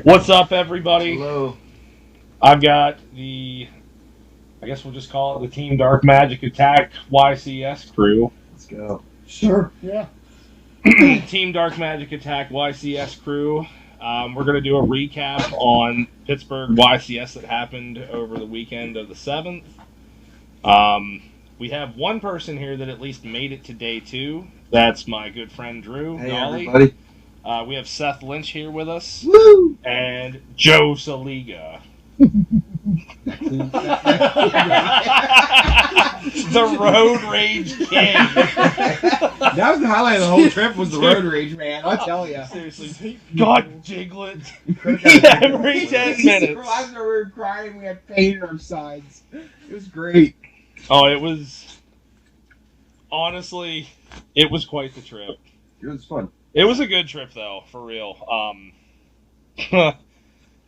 What's up, everybody? Hello. I've got I guess we'll just call it the Team Dark Magic Attack YCS crew. Let's go. Sure, yeah. Team Dark Magic Attack YCS crew. We're going to do a recap on Pittsburgh YCS that happened over the weekend of the 7th. We have one person here that at least made it to day 2. That's my good friend Drew. Hey, Nolly. everybody. We have Seth Lynch here with us. Woo! And Joe Saliga. The Road Rage King. That was the highlight of the whole trip was the road rage, man. I'll tell you. Seriously. God, Jiglet. Every 10 minutes. After we were crying, we had pain in our sides. It was great. Oh, it was... Honestly, it was quite the trip. It was fun. It was a good trip, though, for real.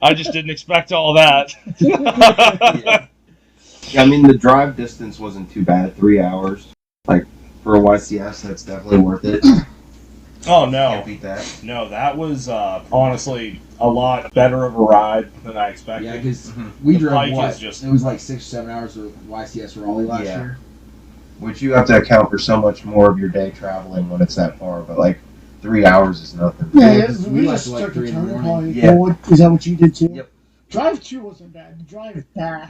I just didn't expect all that. Yeah, I mean, the drive distance wasn't too bad. 3 hours. Like, for a YCS, that's definitely worth it. Oh, no. Can't beat that. No, that was, honestly, a lot better of a ride than I expected. Yeah, because we The drove Pike what? is just- It was like 6 or 7 hours with YCS Raleigh last Yeah. year. Which you have to account for so much more of your day traveling when it's that far. But, like, 3 hours is nothing. Yeah, because we we just left at, like, took the 3 in the turn morning. pike. Yeah. Is that what you did too? Yep. Drive 2 wasn't bad. The drive back.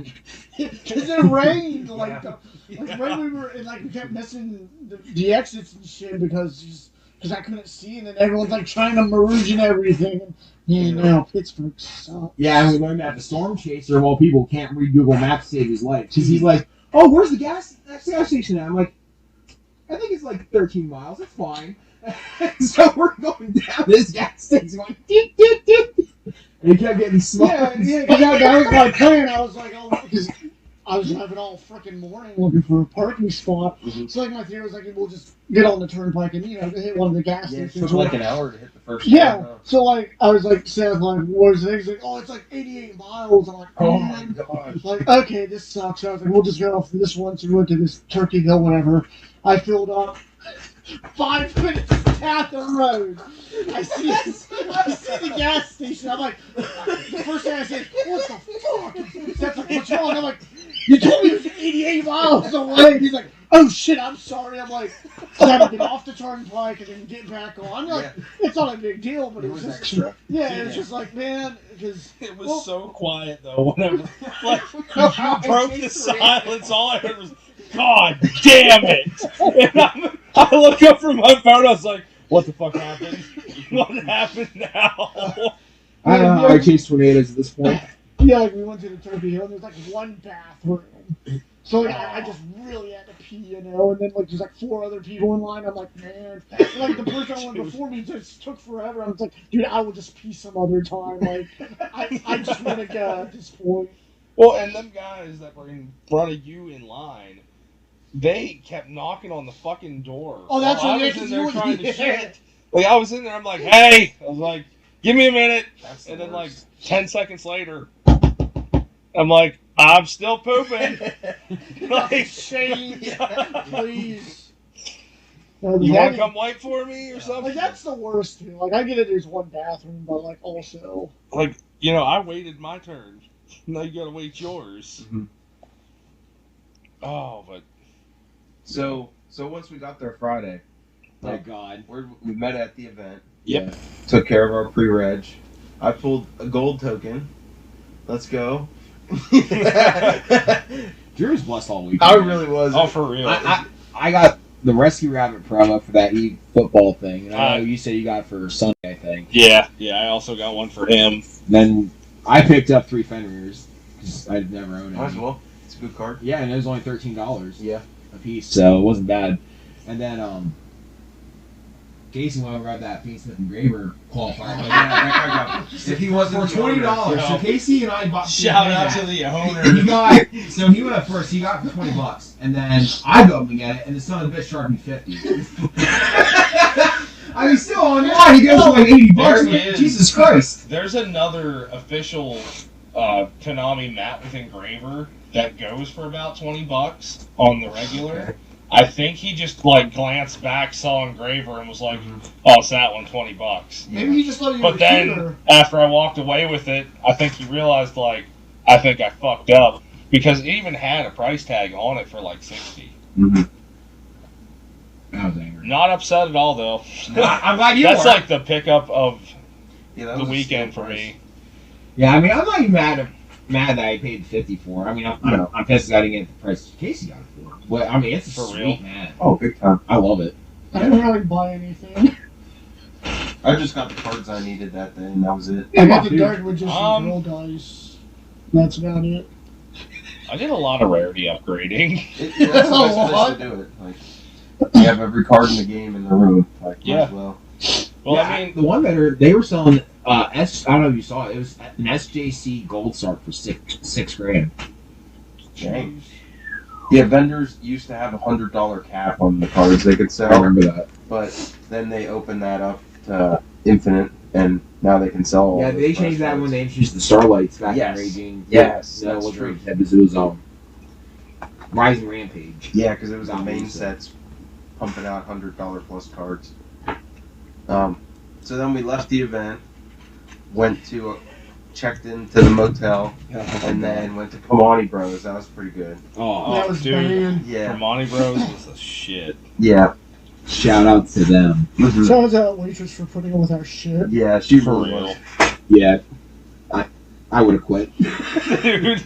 Because it rained. Like when we were, and like we kept missing the exits and shit because I couldn't see, and then everyone's like trying to merge and everything. And, you know, Pittsburgh sucks. Yeah, and we learned that the storm chaser, well, people can't read Google Maps to save his life. Because he's like, oh, where's the gas station at? I'm like, I think it's like 13 miles. It's fine. So we're going down this gas station going, doot, doot, doot. And he kept getting smoked. Yeah, because that was my plan. I was like, oh, because I was driving all freaking morning looking for a parking spot. Mhm. So like my theory was like, we'll just get on the turnpike and hit one of the gas Yeah, it stations. took like an hour to hit the first Yeah. one, huh? So like I was like, Seth, like, where's the? He's like, oh, it's like 88 miles. I'm like, Oh man. my gosh. Like, okay, this sucks. So I was like, we'll just go off this one. So we went to this Turkey Hill, whatever. I filled up. 5 minutes down the road, I see the gas station. I'm like, the first thing I said, what the fuck? That's like, what's wrong? I'm like, you told me it was 88 miles away. He's like, oh shit, I'm sorry. I'm like, so I had to get off the turnpike and then get back on. I'm like, it's not a big deal, but it was just extra. Yeah, it was just like, man, because It was so quiet, though. Whenever, like, you broke the silence, all I heard was, God damn it! And I look up from my phone, I was like, what the fuck happened? What happened now? I don't know how I chase tornadoes at this point. yeah, like we went to the Turkey Hill and there's like one bathroom. So like, I just really had to pee, you know, and then like there's like 4 other people in line. I'm like, man, and, like the person that went before me just took forever. I was like, dude, I will just pee some other time. Like, I just want to go at this point. Well, and them guys that were in front of you in line, they kept knocking on the fucking door. Oh, that's while what I it was is, in there you- trying to yeah. shit. Like, I was in there, I'm like, hey! I was like, give me a minute. That's the And then, like, worst. 10 seconds later, I'm like, I'm still pooping. Like, Shane, yeah. please. You want to come wipe for me or Like something? that's the worst thing. Like I get it, there's one bathroom, but like also. Like, you know, I waited my turn. Now you gotta wait yours. Mhm. Oh, but So once we got there Friday, Oh, God. we met at the event. Yep. Took care of our pre-reg. I pulled a gold token. Let's go. Drew was blessed all week. I really was. oh, for real. I got the Rescue Rabbit promo for that football thing. And I know you said you got it for Sunday, I think. Yeah. I also got one for him. Then I picked up 3 Fenrir's because I'd never owned Might as it. well. It's a good card. Yeah, and it was only $13 Yeah. a piece, so it wasn't bad. And then Casey went over got that Pete Smith engraver qualifier. Oh, yeah, that card got. If he wasn't For $20. owner. So Casey and I bought. Shout out to the owner. He got, so he went up first. He got it for $20, and then I go up and get it, and the son of the bitch charged me $50. I mean, still online, he goes for like $80. There I'm he like, is. Jesus Christ! There's another official Konami mat with engraver that goes for about $20 on the regular. Okay. I think he just like glanced back, saw Engraver, and was like, "Oh, it's that one, $20." Maybe he just thought you were But then cuter. after I walked away with it, I think he realized like I think I fucked up because it even had a price tag on it for like $60. Mm-hmm. I was angry. Not upset at all though. I'm glad you That's were. like the pickup of Yeah, that the was a weekend steal for price. me. Yeah, I mean, I'm not even mad that I paid 50 for. I mean, No. I'm pissed that I didn't get the price Casey got it for. But I mean, it's a For sweet real. man. Oh, big time. I love it. I didn't really buy anything. I just got the cards I needed that day, and that was it. I got the dude. Dark Magician Girl dice. That's about it. I did a lot of rarity upgrading. That's the best place to do it. Like, you have every card in the game in the room. Like, might Yeah. as well. Well, Yeah, I mean, the one better, they were selling, I don't know if you saw it, it was an SJC Gold Star for six grand. Dang. Yeah, vendors used to have $100 cap on the cards they could I sell, remember that. but then they opened that up to infinite, and now they can sell all Yeah, those they fresh changed that cards. when they introduced the Starlights back Yes. in Raging. Yes, No, it that's wasn't true. Raging Tempest, it was Rising Rampage. Yeah, because it was the Not main really. sets pumping out $100 plus cards. So then we left the event, went to checked into the motel, and then went to Pomani Bros. That was pretty good. Oh, that was dude. banging. Yeah, Vermonti Bros was the shit. yeah, shout out to them. Mhm. Shout out to that waitress for putting up with our shit. Yeah. She For really real. was. Yeah, I would have quit. Dude.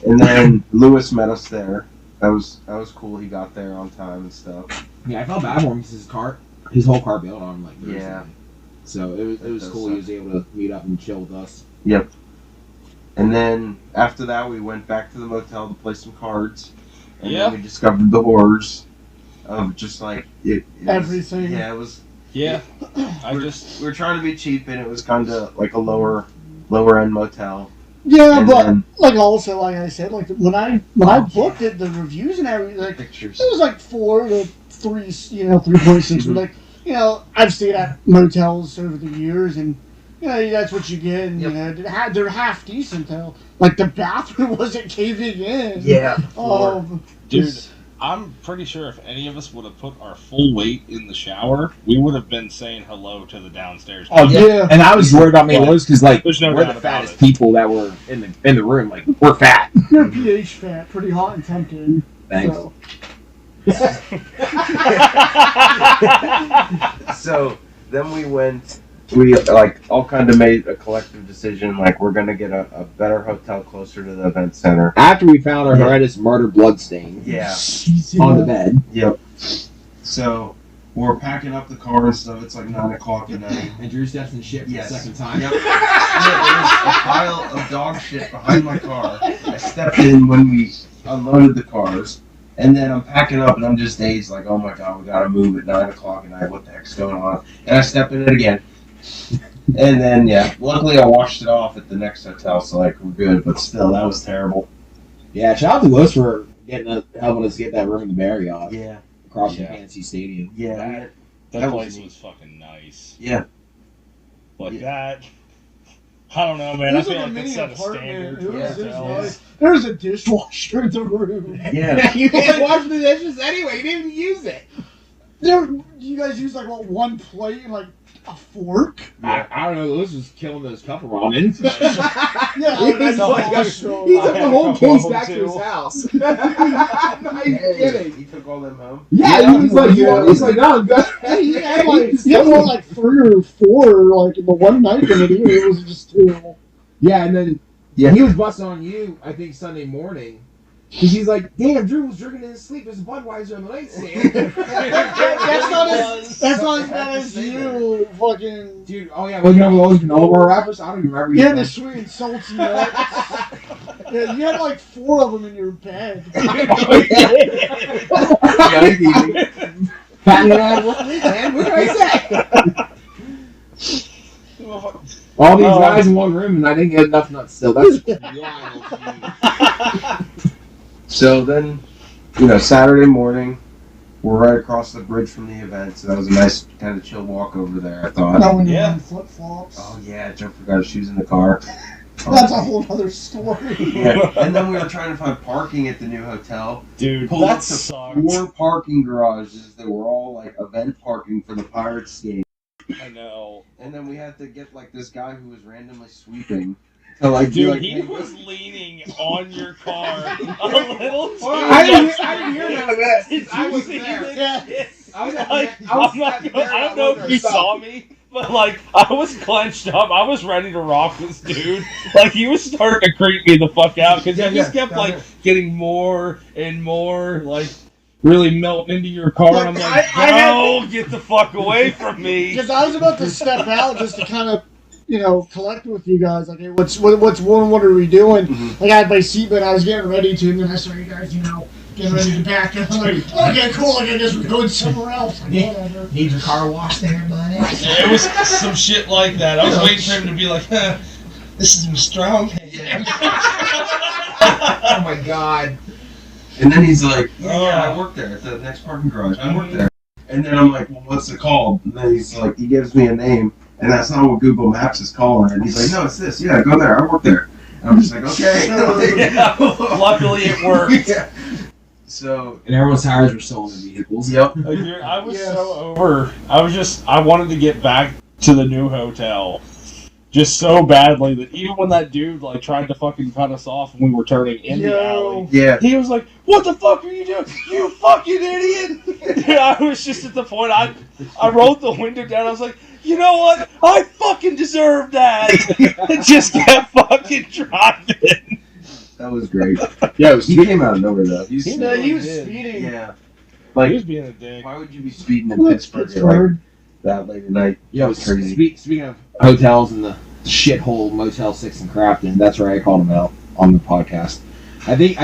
And then Lewis met us there. That was cool. He got there on time and stuff. Yeah, I felt bad for him because his whole car bailed on him like Thursday. Yeah. So it was does cool. suck. He was able to meet up and chill with us. And then after that, we went back to the motel to play some cards. And Yeah. then we discovered the horrors of just like it was- Everything. Yeah, it was. Yeah. We were trying to be cheap, and it was kind of like a lower end motel. Yeah, And but then like also like I said, like when I booked it, the reviews and everything, like pictures. it was like 4 to 3, 3.6. But like I've stayed at motels over the years, and that's what you get. And Yep. they're half decent though. Like the bathroom wasn't caving in. Yeah. Dude, I'm pretty sure if any of us would have put our full weight in the shower, we would have been saying hello to the downstairs. Oh yeah. and I was worried about me and Liz because like There's no we're doubt the about fattest it. people that were in the room. Like we're fat. You're pH fat, pretty hot and tempting. Thanks. So. So then we like all kind of made a collective decision, like we're gonna get a better hotel closer to the event center. After we found our Yeah. horrendous murder blood stain Yeah. on the bed, Yep. So we're packing up the car and stuff. It's like 9 o'clock at night. and Drew steps in shit for Yes. the second time. Yep. Yeah, there was a pile of dog shit behind my car. I stepped in when we unloaded the cars, and then I'm packing up and I'm just dazed, like, oh my god, we gotta move at 9 o'clock at night. What the heck's going on? And I step in it again. And then, luckily I washed it off at the next hotel, so like we're good. But still, that was terrible. Yeah, shout out to Liz for helping us get that room in the Marriott Yeah, across from Yeah. Fantasy Stadium. yeah, That That place was- was fucking nice. yeah. Like Yeah. that. I don't know, man. It I was feel like a like mini that's set a apartment. standard It for was hotels. nice. There was a dishwasher in the room. Yeah. You didn't wash the dishes anyway. You didn't even use it. You guys use like one plate and like a fork? I don't know. Liz was killing those couple ramen. Yeah, He was Oh, like, I he so, took the whole couple case of back them, to his too. house. I'm not even kidding. He took all them home. Yeah, he was like, he's like, no, I'm good. he had like 3 or 4 like in the one night in it was just 2. Yeah, and then Yeah. he was busting on you, I think, Sunday morning. Because he's like, damn, Drew was drinking in his sleep. There's a Budweiser on the nightstand. That's not as bad to as say you fucking. Dude, oh yeah, well, you remember those granola bar wrappers? I don't even remember. Yeah, the sweet and salty nuts. Yeah, you had like 4 of them in your bed. Fattening out of man. What can I say? All these guys in one room, and I didn't get enough nuts still. That's So then, Saturday morning, we're right across the bridge from the event, so that was a nice kind of chill walk over there, I thought. That when you're Yeah. in flip flops. Oh yeah, Joe forgot his shoes in the car. That's a whole other story. Yeah. And then we were trying to find parking at the new hotel. Dude, Pulled that up to sucked. 4 parking garages that were all like event parking for the Pirates game. I know. And then we had to get like this guy who was randomly sweeping. To, like, be Dude, like, he hey, was leaning on your car a little too I didn't much. hear none of this. Did I you was see there. this Yeah. shit? I was at Like, the, I was I'm not at the gonna, I don't know if you saw me, but like, I was clenched up. I was ready to rock this dude. Like, he was starting to creep me the fuck out because he just kept like getting more and more like really melting into your car. Like, and I'm like, no, get the fuck away from me. Because I was about to step out just to kind of, collect with you guys. Like, hey, what's what are we doing? Mhm. Like, I had my seatbelt, I was getting ready to, and then I saw you guys, getting ready to back up. I'm like, okay, cool. Like, I guess we're going somewhere else. Like, whatever. Need your car washed there, buddy? It was some shit like that. I was waiting for him to be like, this is strong. Oh my god. And then he's like, yeah, Oh. I work there at the next parking garage. I work there. And then I'm like, well, what's it called? And then he's like, he gives me a name, and that's not what Google Maps is calling it. He's like, no, it's this. Yeah, go there. I work there. And I'm just like, okay. Yeah, luckily it worked. Yeah. So, And everyone's tires were still in the vehicles. yep. Like, dude, I was Yes. so over. I wanted to get back to the new hotel just so badly that even when that dude like tried to fucking cut us off when we were turning in the alley, Yeah. he was like, "What the fuck are you doing? You fucking idiot!" And I was just at the point I rolled the window down. I was like, "You know what? I fucking deserve that." And just kept fucking driving. That was great. Yeah, He came out of nowhere, though. He's, He No, he was did. speeding. yeah. He Like, was being a dick. why would you be speeding in Look, Pittsburgh, at, like, Pittsburgh. that late at night? Yeah, That was crazy. Speaking of hotels and the shithole Motel 6 in Crafton, that's where I called him out on the podcast. I think,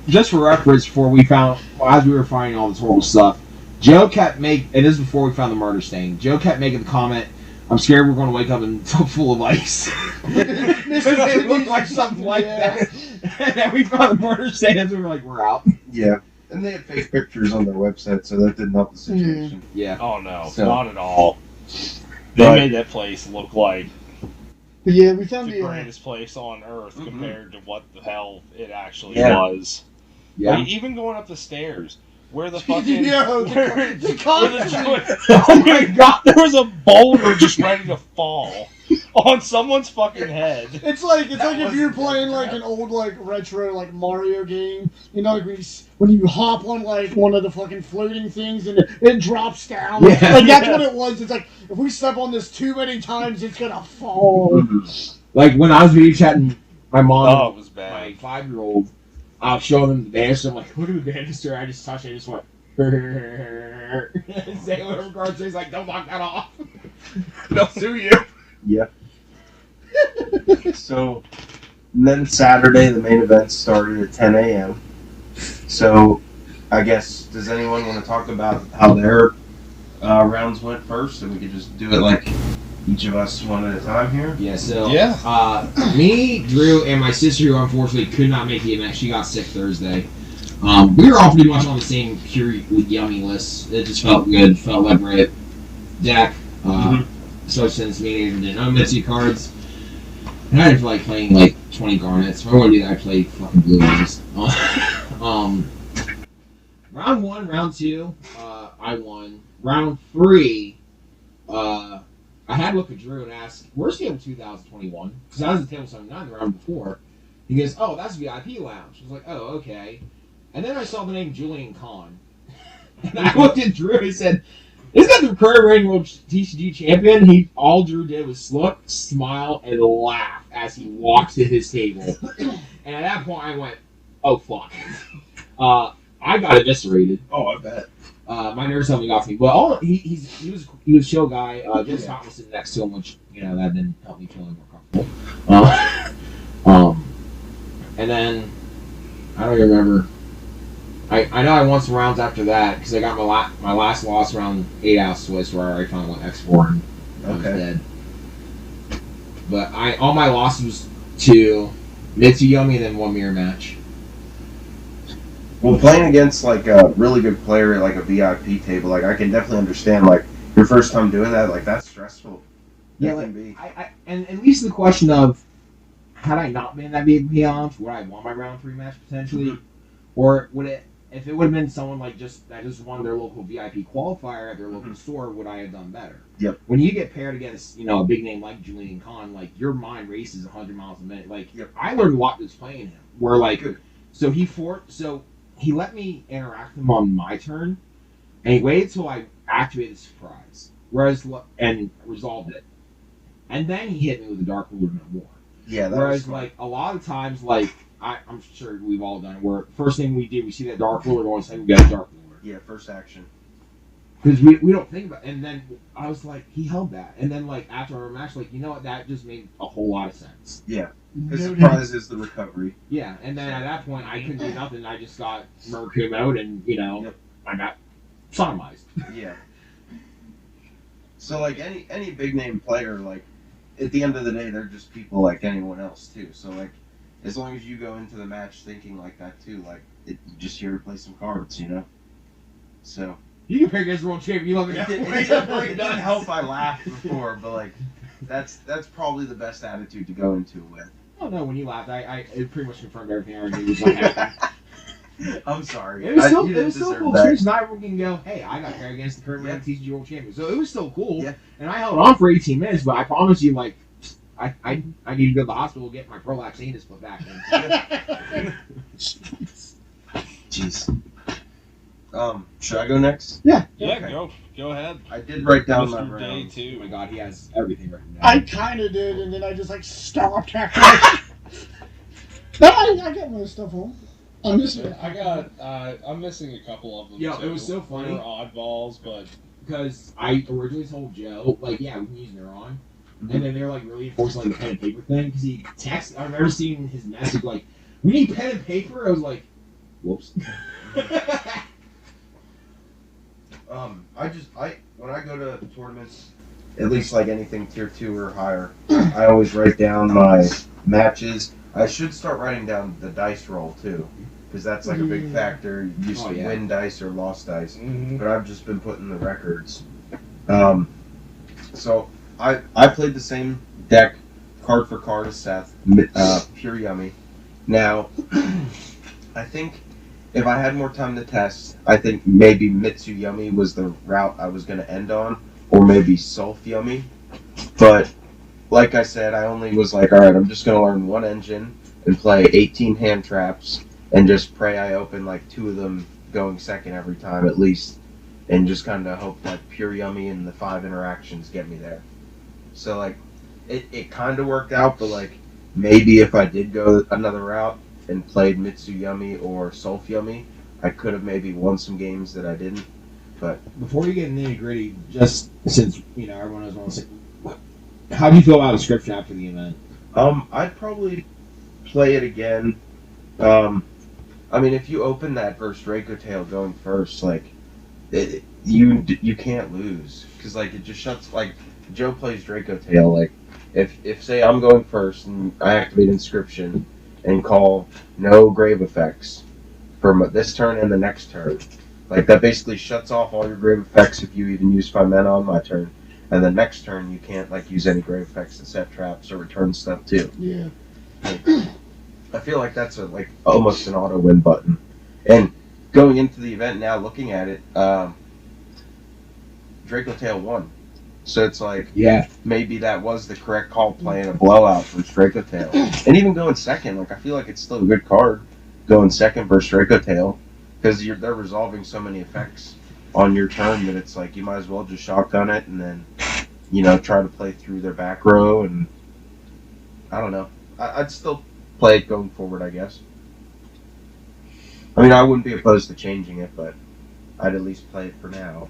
just for reference, as we were finding all this horrible stuff, Joe kept making, and this is before we found the murder stain, Joe kept making the comment, I'm scared we're going to wake up and full of ice. It looked like something like that. And then we found the murder stain, and we were like, we're out. Yeah. And they had fake pictures on their website, so that didn't help the situation. Yeah. Oh no, So- not at all. They But- made that place look like But yeah, we found the the. greatest place on earth Mhm. compared to what the hell it actually Yeah. was. Yeah. Like, even going up the stairs, where the fucking Yo, where, the where concrete. oh my god, there was a boulder just ready to fall on someone's fucking head. It's like That if was you're playing crap. like an old like retro like Mario game, like when you hop on like one of the fucking floating things and it drops down. Yeah. Like that's Yeah. what it was. It's like if we step on this too many times, it's gonna fall. Mhm. Like when I was video chatting my mom, Oh, it was my bad. 5-year-old, I'll show them the banister. I'm like, what do the banister? I just touched it. I just went, say whatever guard says, like, don't knock that off. They'll sue you. Yeah. So, and then Saturday, the main event started at 10 a.m. So, I guess, does anyone want to talk about how their rounds went first? And we could just do it like each of us one at a time here? Yeah, so, Yeah. me, Drew, and my sister, who unfortunately could not make the event, she got sick Thursday. We were all pretty much on the same pure yummy list. It just felt good, felt like right. Jack, so since me and didn't know Mitzi cards. And I didn't feel like playing like 20 garnets. If I want to do that, I play fucking blue ones. Round 1, round 2, I won. Round 3, I had to look at Drew and ask, where's table 2021? Because I was at table 79 the round before. He goes, oh, that's VIP lounge. I was like, oh, okay. And then I saw the name Julian Kahn. And I looked at Drew and said, isn't that the current reigning world TCG champion? All Drew did was look, smile, and laugh as he walked to his table. And at that point, I went, oh, fuck. I got eviscerated. Oh, I bet. My nerves helped me got me. But he was a chill guy. Jim Scott was sitting next to him, which, that didn't help me feel any more comfortable. And then, I don't even remember. I know I won some rounds after that because I got my last loss around 8 ounce Swiss where I finally went X4 and I was dead. But all my losses was to Mitsu Yomi and then 1 mirror match. Well, playing against like a really good player at like a VIP table, like I can definitely understand like your first time doing that, like that's stressful. Yeah, It like, can be. and at least the question of, had I not been in that VIP lounge, would I have won my round 3 match potentially? Mhm. Or would it, if it would have been someone like that just won their local VIP qualifier at their local Mhm. store, would I have done better? Yep. When you get paired against, a big name like Julian Kahn, like, your mind races 100 miles a minute. Like, Yep. I learned a lot just playing him. Where, like, Good. so he let me interact with him on my turn, and he waited till I activated the surprise, and resolved it. And then he hit me with the Dark Ruler no more. Yeah, that Whereas, was fun. like, a lot of times, like, I'm sure we've all done it, where first thing we do, we see that Dark Ruler going, second we got a Dark Ruler. Yeah, first action. Because we don't think about it. And then I was like, he held that. And then, like, after our match, like, you know what, that just made a whole lot of sense. Yeah. The No surprise is the recovery. Yeah, and then at that point, I couldn't do nothing. I just got Mercury out, and, Yep. I got sodomized. Yeah. So, like, any big name player, like, at the end of the day, they're just people like anyone else, too. So, like, as long as you go into the match thinking like that, too, like, you're just here to play some cards, So. You can pick against the world champion. You love it. It doesn't help I laughed before, but, like, that's probably the best attitude to go into it with. Oh, no, when you laughed, it pretty much confirmed everything I already knew was going to happen. I'm sorry. It was still, You it didn't was still deserve cool. that. Seriously, now everyone can go, hey, I got paired against the current Yeah. TCG World Champion. So it was still cool. Yeah. And I held on for 18 minutes, but I promise you, like, I need to go to the hospital to get my prolapse anus put back in. Jeez. Should I go next? Yeah, Okay. go ahead. I did write down my Mr. Day rounds. Oh my 2. god, he has everything written down. I kind of did, and then I just like stopped after. No, I got most stuff home. I'm missing. I'm missing a couple of them. Yeah, too. it was so funny. They were oddballs, but Because I originally told Joe, like, yeah, we can use Neuron. And then they were, like, really enforcing, like, the pen and paper thing. Because he texted, I remember seeing his message, like, we need pen and paper. I was like, whoops. When I go to tournaments, at least like anything tier 2 or higher, I always write down my matches. I should start writing down the dice roll too, because that's like a big factor. You used to win dice or lost dice, but I've just been putting the records. So I played the same deck, card for card as Seth, pure yummy. Now, I think if I had more time to test, I think maybe Mitsu Yummy was the route I was going to end on, or maybe Sulf Yummy. But, like I said, I only was like, alright, I'm just going to learn one engine and play 18 hand traps, and just pray I open like 2 of them going second every time at least, and just kind of hope like Pure Yummy and the 5 interactions get me there. So, like, it kind of worked out, but like, maybe if I did go another route and played Mitsu Yummy or Sulf Yummy, I could have maybe won some games that I didn't. But Before you get in the nitty gritty, just since, everyone knows what I'm saying, how do you feel about a scripture after the event? I'd probably play it again. I mean, if you open that versus Draco Tail going first, like, you can't lose. Because, like, it just shuts, like, Joe plays Draco Tail, like, if say I'm going first and I activate Inscription and call no grave effects for this turn and the next turn, like, that basically shuts off all your grave effects if you even use 5 mana on my turn. And the next turn you can't, like, use any grave effects to set traps or return stuff too. Yeah. I feel like that's almost an auto win button. And going into the event now, looking at it, Draco Tail won. So it's like, Yeah. maybe that was the correct call, playing a blowout versus Draco Tail. And even going second, like, I feel like it's still a good card going second versus Draco Tail, because they're resolving so many effects on your turn that it's like you might as well just shotgun it and then, try to play through their back row. And I don't know. I'd still play it going forward, I guess. I mean, I wouldn't be opposed to changing it, but I'd at least play it for now.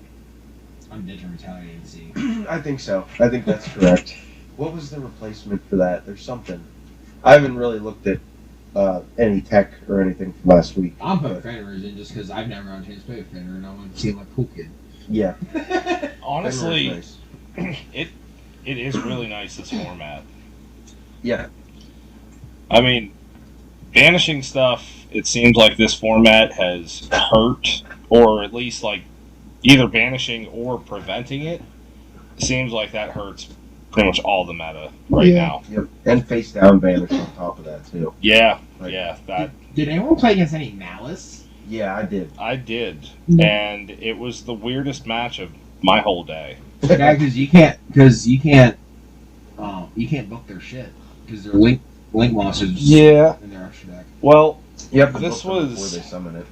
I'm dead to retaliate and see. I think so. I think that's correct. What was the replacement for that? There's something. I haven't really looked at any tech or anything from last week. I'm putting Fenrir's in just because I've never had a chance to play with Fenrir, and I want to see my cool kid. Yeah. honestly, Nice. it is really nice, this format. Yeah. I mean, banishing stuff, it seems like this format has hurt, or at least, like, either banishing or preventing it. Seems like that hurts pretty much all the meta right Yeah. now. Yep. And face down banish on top of that too. Yeah, Like- yeah, that Did anyone play against any Malice? Yeah, I did. I did, No. and it was the weirdest match of my whole day. Yeah, because you can't book their shit because they're link monsters. Yeah. In their extra deck. Well, You have to This book them was- before they summon it.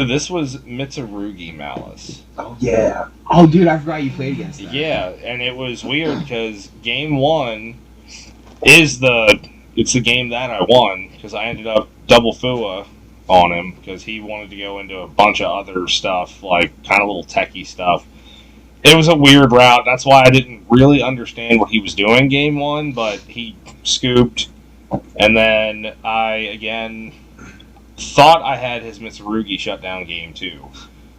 this was Mitsurugi Malice. Oh yeah. Oh, dude, I forgot you played against that. Yeah, and it was weird because game 1 is the game that I won because I ended up double Fua on him because he wanted to go into a bunch of other stuff, like kind of little techie stuff. It was a weird route. That's why I didn't really understand what he was doing game 1, but he scooped, and then I again thought I had his Mitsurugi shut down game 2.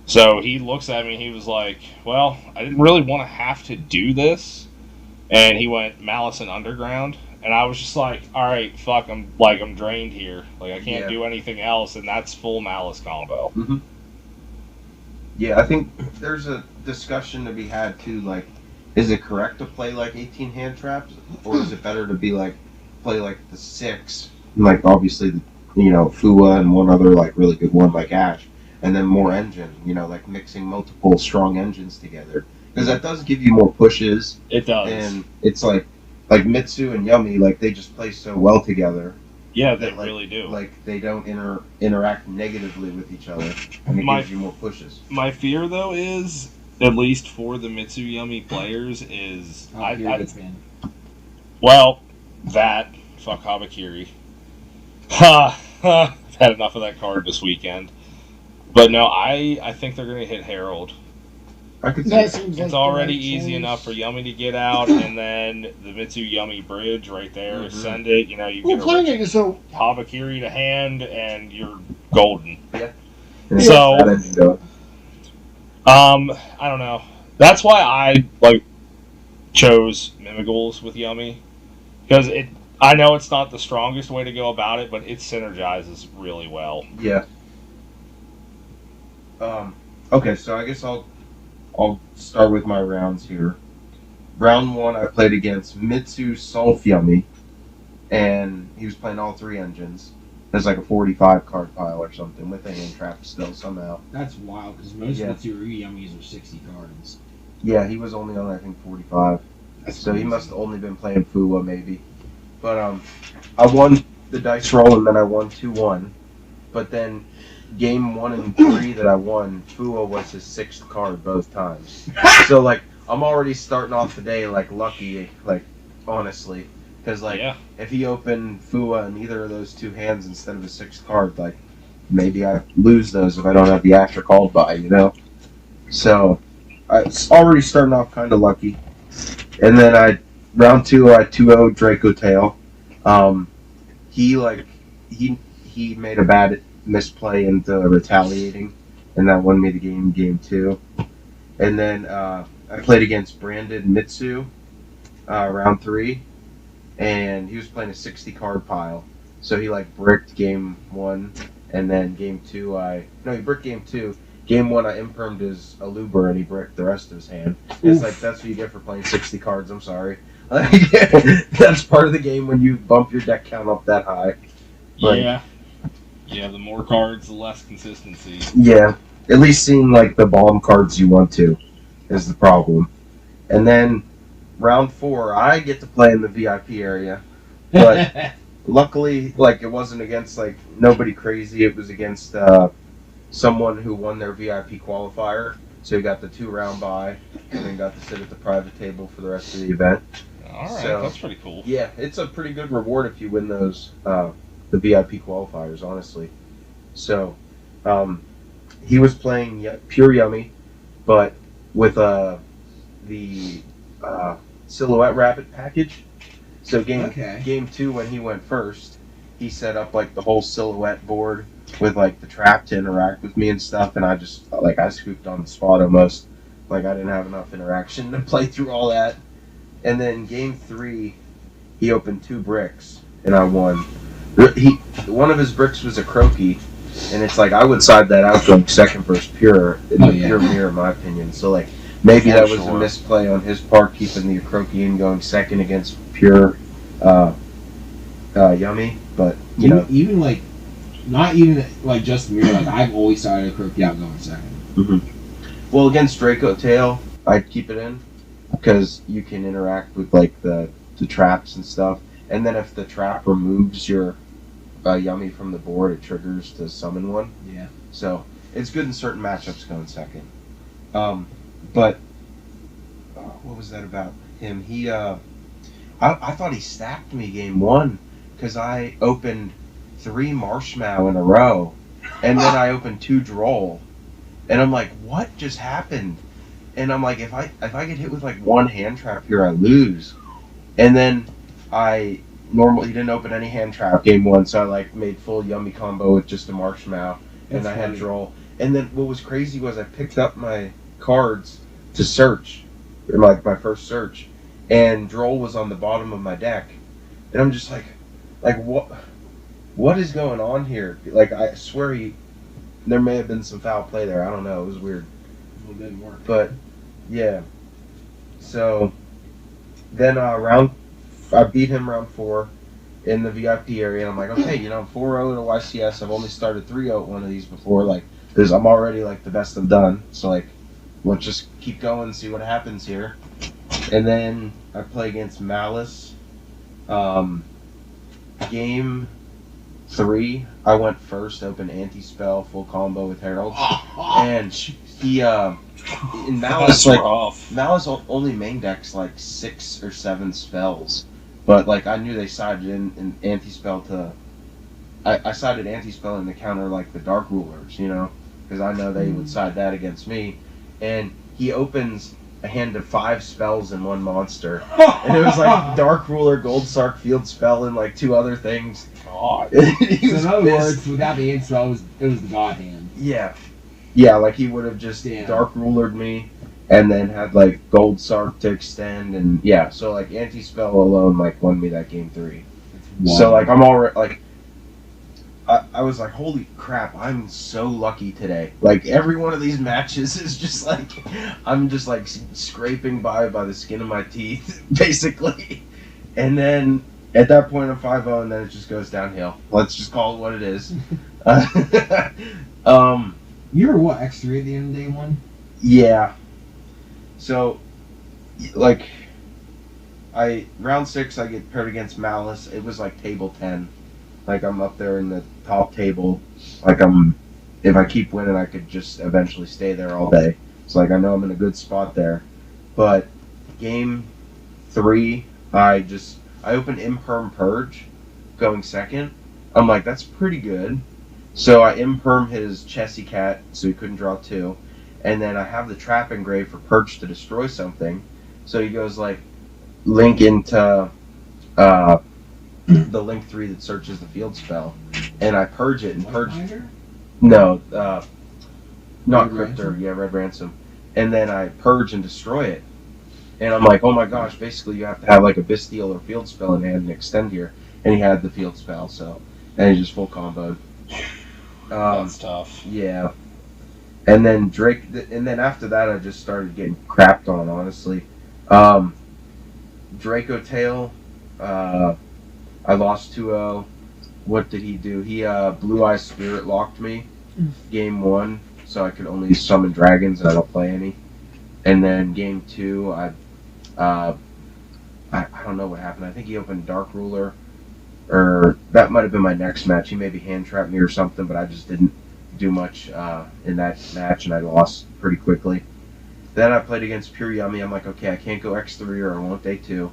So he looks at me, he was like, well, I didn't really want to have to do this. And he went Malice and Underground. And I was just like, alright, fuck, I'm drained here. Like, I can't Yeah. do anything else, and that's full Malice combo. Yeah, I think there's a discussion to be had too. Like, is it correct to play like 18 hand traps, or is it better to be like play like the 6, like obviously the Fua and one other like really good one like Ash, and then more engine. Like mixing multiple strong engines together, because that does give you more pushes, It does. and it's like Mitsu and Yummy, like they just play so well together. Yeah, they that, like- really do. Like they don't interact negatively with each other, and it My- gives you more pushes. My fear, though, is, at least for the Mitsuyami players, is... Oh, you're a good fan. Well, that. Fuck Habakiri. Ha! Ha! I've had enough of that card this weekend. But no, I think they're going to hit Herald. I could see That that. seems like It's the already right easy choice. enough for Yummy to get out, and then the Mitsuyami bridge right there, Mhm. send it, you Well, get playing a it so Habakiri to hand, and you're golden. And So- that engine going. I don't know. That's why I chose Mimigals with Yummy, because I know it's not the strongest way to go about it, but it synergizes really well. Yeah. Okay, so I guess I'll start with my rounds here. Round 1, I played against Mitsu Sulfyummy, and he was playing all 3 engines. There's like a 45 card pile or something with a hand trap still somehow. That's wild because most Yeah. Mitsurugi Yummies are 60 cards. Yeah, he was only on I think 45. So he must have only been playing Fua maybe. But I won the dice roll and then I won 2-1. But then game 1 and 3 that I won, Fua was his 6th card both times. So like I'm already starting off the day like lucky, like honestly, because like Yeah. if he opened Fua in either of those 2 hands instead of a 6th card, like maybe I lose those if I don't have the Asher called by, So I was already starting off kind of lucky. And then round 2 I 2-0'd Draco Tail. He made a bad misplay into retaliating, and that won me the game 2. And then I played against Brandon Mitsu round 3, and he was playing a 60 card pile. So he bricked game 1, and then game 2 he bricked game 2. Game 1 I impermed his Aluber and he bricked the rest of his hand. It's like, that's what you get for playing 60 cards, I'm sorry. That's part of the game when you bump your deck count up that high. But- Yeah. Yeah, the more cards, the less consistency. Yeah, at least seeing the bomb cards you want to is the problem. And then round 4, I get to play in the VIP area, but luckily, it wasn't against nobody crazy. It was against someone who won their VIP qualifier, so he got the 2-round bye, and then got to sit at the private table for the rest of the event. Alright, So- that's pretty cool. Yeah, it's a pretty good reward if you win those the VIP qualifiers, honestly. So, he was playing pure Yummy, but with the Silhouette Rabbit package. So game 2, when he went first, he set up the whole Silhouette board with the trap to interact with me and stuff, and I just I scooped on the spot almost. I didn't have enough interaction to play through all that. And then game 3, he opened 2 bricks, and I won. One of his bricks was a croaky, and it's I would side that out going second versus pure in the pure mirror, in my opinion. So Maybe For that was a sure. misplay on his part, keeping the Acrokian going second against pure Yummy. But, you know. Even like, not even like just me, like I've always started a Croaky out going second. Well, against Draco Tail, I'd keep it in because you can interact with like the traps and stuff. And then if the trap removes your Yummy from the board, it triggers to summon one. Yeah. So it's good in certain matchups going second. But what was that about him? He, I thought he stacked me game one because I opened 3 Marshmallow in a row, and then I opened 2 Droll, and I'm like, what just happened? And I'm like, if I get hit with like 1 hand trap here, I lose. And then he didn't open any hand trap game one, so I like made full Yummy combo with just a Marshmallow, and I had Droll. And then what was crazy was I picked up my cards to search, like my first search, and Droll was on the bottom of my deck, and I'm just like what is going on here? Like I swear there may have been some foul play there. I don't know. It was weird. It didn't work. But yeah. So then I beat him round 4 in the VIP area, and I'm like, okay, I'm 4-0 at a YCS. I've only started 3-0 at one of these before. Like, I'm already like the best I've done. So like, let's just keep going and see what happens here. And then I play against Malice. Game 3, I went first, open anti-spell, full combo with Herald. And he, in Malice, Malice only main decks like 6 or 7 spells. But like, I knew they sided in anti-spell to, I sided anti-spell in to counter like the Dark Rulers, because I know they would side that against me. And he opens a hand of 5 spells and 1 monster. And it was like Dark Ruler, Gold Sark, Field Spell, and like 2 other things. God. So in other words, without the spell, it was the God hand. Yeah. Yeah, like he would have just Dark Rulered me and then had like Gold Sark to extend, and yeah, so like anti-spell alone like won me that game 3. Wow. So like I'm already like I was like, holy crap, I'm so lucky today. Like, every one of these matches is just like, I'm just like scraping by the skin of my teeth, basically. And then at that point, I'm 5-0, and then it just goes downhill. Let's just call it what it is. You were what, X3 at the end of day 1? Yeah. So, like, round 6, I get paired against Malice. It was like table 10. Like, I'm up there in the top table. Like, if I keep winning, I could just eventually stay there all day. So, like, I know I'm in a good spot there. But game 3, I opened Imperm Purge going second. I'm like, that's pretty good. So I Imperm his Chessy Cat, so he couldn't draw 2. And then I have the Trap Engrave for Perch to destroy something. So he goes, like, link into the link 3 that searches the field spell, and I purge it and purge. No, not Cryptor. Yeah, Red Ransom. And then I purge and destroy it, and I'm like, oh my gosh! Basically, you have to have like a Bestial or field spell in hand and extend here. And he had the field spell, so and he just full comboed. That's tough. Yeah. And then and then after that, I just started getting crapped on. Honestly, Draco Tail. I lost 2-0. What did he do? He Blue Eye Spirit locked me game 1, so I could only summon dragons and I don't play any. And then game 2, I don't know what happened. I think he opened Dark Ruler, or that might have been my next match. He maybe hand trapped me or something, but I just didn't do much in that match, and I lost pretty quickly. Then I played against Pure Yummy. I'm like, okay, I can't go X3 or I won't day 2.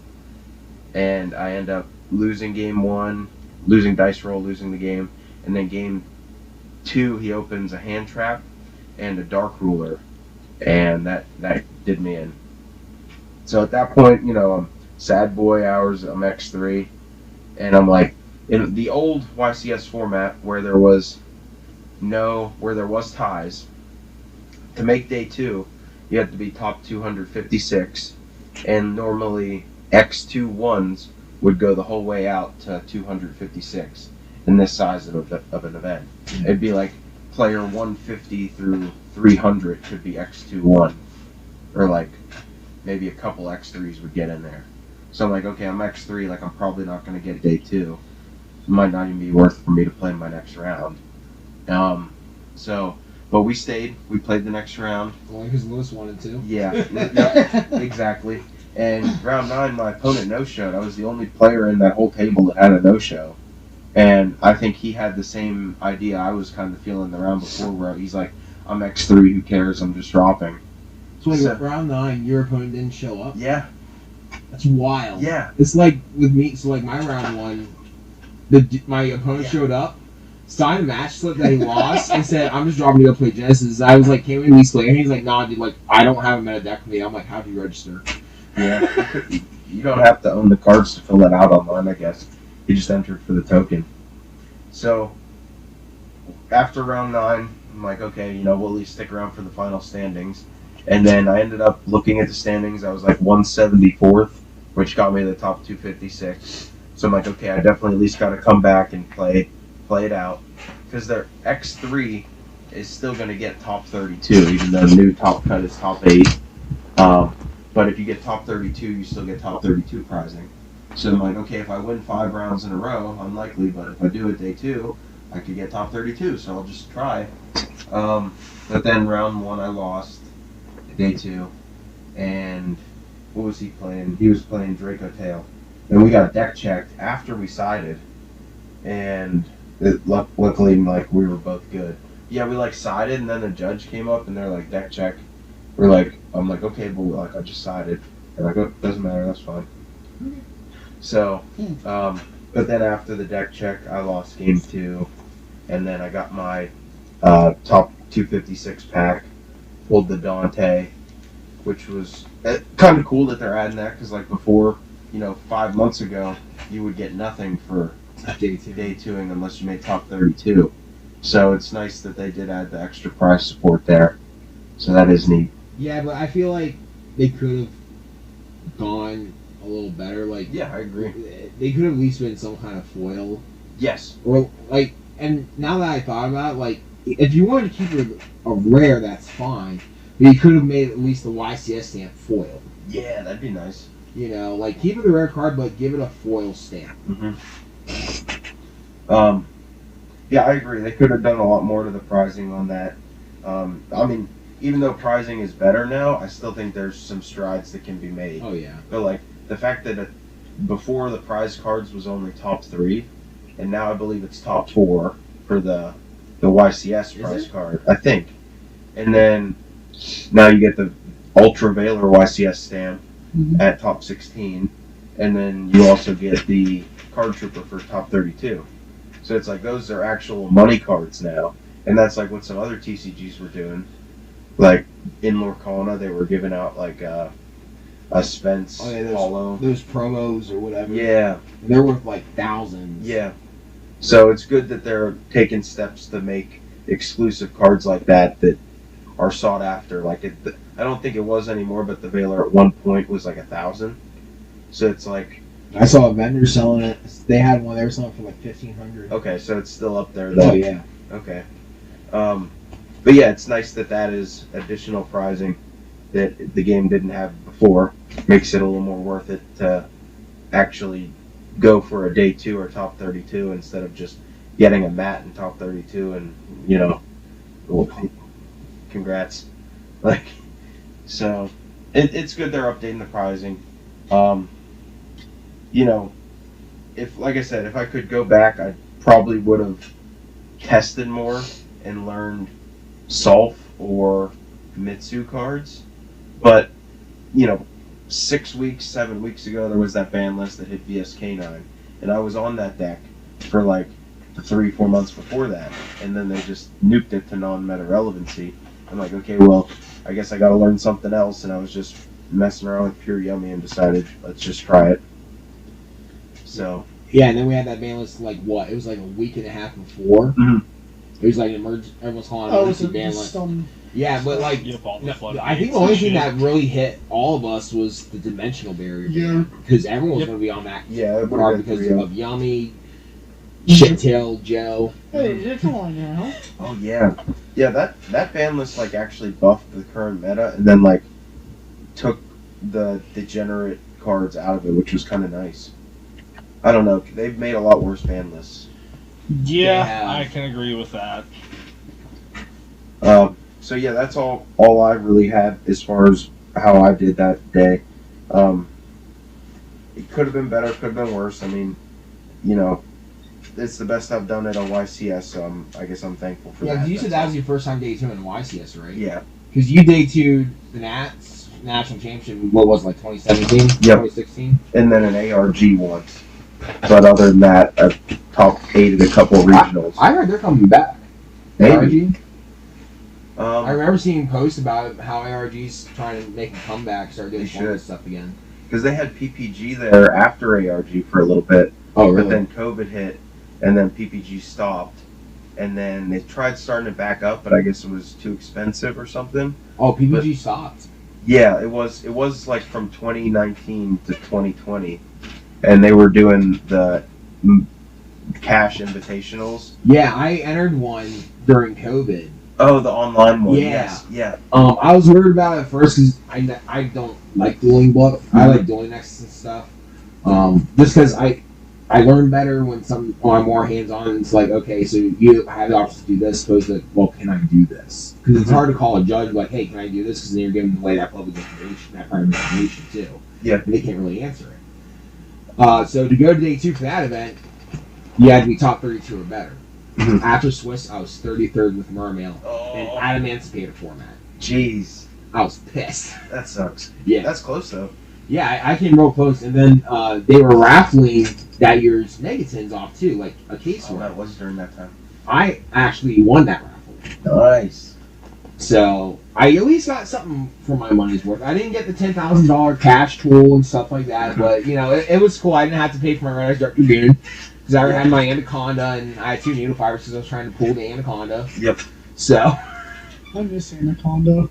And I end up losing game 1, losing dice roll, losing the game, and then game 2 he opens a hand trap and a Dark Ruler, and that did me in. So at that point, I'm sad boy hours, I'm X3, and I'm like, in the old YCS format where there was ties, to make day 2 you had to be top 256, and normally X2 ones would go the whole way out to 256 in this size of an event. It'd be like player 150 through 300 could be X2 1, or like maybe a couple X3s would get in there. So I'm like, okay, I'm X3, like I'm probably not going to get day 2. It might not even be worth for me to play my next round. But we stayed. We played the next round. Only because Lewis wanted to. Yeah, exactly. And round 9, my opponent no-showed. I was the only player in that whole table that had a no-show. And I think he had the same idea I was kind of feeling the round before, where he's like, I'm X3, who cares, I'm just dropping. So wait, round 9, your opponent didn't show up? Yeah. That's wild. Yeah. It's like with me, so like my round 1, my opponent showed up, signed a match slip that he lost, and said, I'm just dropping to go play Genesis. I was like, can we at least play? And he's like, nah, dude, like, I don't have a meta deck for me. I'm like, how do you register? Yeah. You don't have to own the cards to fill that out online, I guess. You just entered for the token. So, after round 9, I'm like, okay, we'll at least stick around for the final standings. And then I ended up looking at the standings. I was like 174th, which got me to the top 256. So I'm like, okay, I definitely at least got to come back and play it out. Because their X3 is still going to get top 32, even though the new top cut is top 8. But if you get top 32, you still get top 32 prizing. So I'm like, okay, if I win 5 rounds in a row, unlikely, but if I do it day 2, I could get top 32, so I'll just try. But then round 1, I lost. Day 2. And what was he playing? He was playing Draco Tail. And we got deck checked after we sided. And luckily, like, we were both good. Yeah, we, like, sided, and then the judge came up, and they're like, deck check. I'm like, okay, but, like, I just sided. They're like, oh, doesn't matter, that's fine. So, but then after the deck check, I lost game 2. And then I got my top 256 pack. Pulled the Dante, which was kind of cool that they're adding that, because like before, 5 months ago, you would get nothing for day 2ing unless you made top 32. So it's nice that they did add the extra prize support there. So that is neat. Yeah, but I feel like they could have gone a little better. Like, yeah, I agree. They could have at least been some kind of foil. Yes. Or like, and now that I thought about it, like, if you wanted to keep it a rare, that's fine. But you could have made at least the YCS stamp foil. Yeah, that'd be nice. Like, keep it a rare card, but give it a foil stamp. Yeah, I agree. They could have done a lot more to the prizing on that. I mean, even though prizing is better now, I still think there's some strides that can be made. Oh, yeah. But, like, the fact that before the prize cards was only top 3, and now I believe it's top 4 for the YCS prize card, I think. And then now you get the Ultra Valor YCS stamp at top 16, and then you also get the Card Trooper for top 32. So it's like those are actual money cards now, and that's like what some other TCGs were doing. Like in Lorcana, they were giving out like a Spence Hollow. Those promos or whatever. Yeah. They're worth like thousands. Yeah. So it's good that they're taking steps to make exclusive cards like that are sought after. Like I don't think it was anymore, but the Valor at one point was like 1,000. So it's like I saw a vendor selling it. They had one. They were selling for like 1,500. Okay, so it's still up there though. Oh yeah. Okay. But yeah, it's nice that is additional prizing that the game didn't have before. Makes it a little more worth it to actually go for a day 2 or top 32 instead of just getting a mat in top 32 and well, congrats. Like, so it's good they're updating the prizing. If like I said, if I could go back, I probably would have tested more and learned Solf or Mitsu cards. But 6 weeks, 7 weeks ago, there was that ban list that hit VSK9, and I was on that deck for like 3-4 months before that, and then they just nuked it to non-meta relevancy. I'm like, okay, well, I guess I got to learn something else, and I was just messing around with Pure Yummy and decided let's just try it. So yeah, and then we had that ban list like what? It was like a week and a half before. It was like an everyone's calling it emergency ban list. Yeah, but like, I think the only thing that really hit all of us was the dimensional barrier. Yeah. Because everyone was going to be on that card because of Yummy, Shittail, Joe. Hey, they're calling now. Oh yeah, yeah. That ban list like actually buffed the current meta, and then like took the degenerate cards out of it, which was kind of nice. I don't know. They've made a lot worse ban lists. Yeah, I can agree with that. So yeah, that's all I really had as far as how I did that day. It could have been better, could have been worse. I mean, it's the best I've done it on YCS, so I guess I'm thankful for that. Yeah, you said that was your first time day 2 in YCS, right? Yeah. Because you day 2 the Nats National Championship, what was it, like 2017? Yep. 2016? And then an ARG once. But other than that, I've top 8 at a couple of regionals. I heard they're coming back. Maybe. I remember seeing posts about it, how ARG's trying to make a comeback, start doing this stuff again. Because they had PPG there after ARG for a little bit. Oh, really? But then COVID hit, and then PPG stopped. And then they tried starting it back up, but I guess it was too expensive or something. Oh, PPG stopped? Yeah, it was like from 2019 to 2020. And they were doing the cash invitationals. Yeah, I entered one during COVID. Oh, the online one. Yeah. Yes. Yeah. I was worried about it at first because I don't like dueling book. I like dueling nexus and stuff. Just because I learn better when I'm more hands on. It's like, okay, so you have the option to do this, opposed to, well, can I do this? Because it's hard to call a judge like, hey, can I do this? Because then you're giving away that public information, that private information too. Yeah. And they can't really answer it. So to go to day 2 for that event, you had to be top 32 or better. Mhm. After Swiss, I was 33rd with Mermail in Oh, Adamantipator format. jeez. I was pissed. That sucks. Yeah. That's close, though. Yeah, I came real close, and then they were raffling that year's Megatins off too, like a case Oh, worth. that was during that time. I actually won that raffle, Nice. so I at least got something for my money's worth. I didn't get the $10,000 cash tool and stuff like that, but it was cool. I didn't have to pay for my Red Eyes Dark Dragoon because I already had my Anaconda, and I had 2 needle fibers because I was trying to pull the Anaconda. Yep. So I miss Anaconda.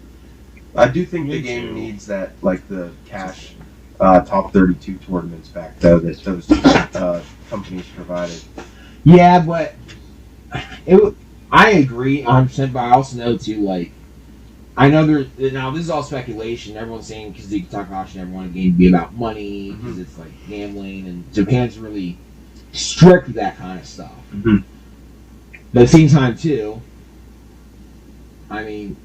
I do think the Me game too. needs that, like the cash top 32 tournaments back, though, that those companies provided. yeah, but I agree 100%, but I also know too, like, I know now this is all speculation. Everyone's saying because the Kentucky auction, everyone game to be about money because it's like gambling, and Japan's really strict with that kind of stuff. Mhm. But at the same time too, I mean,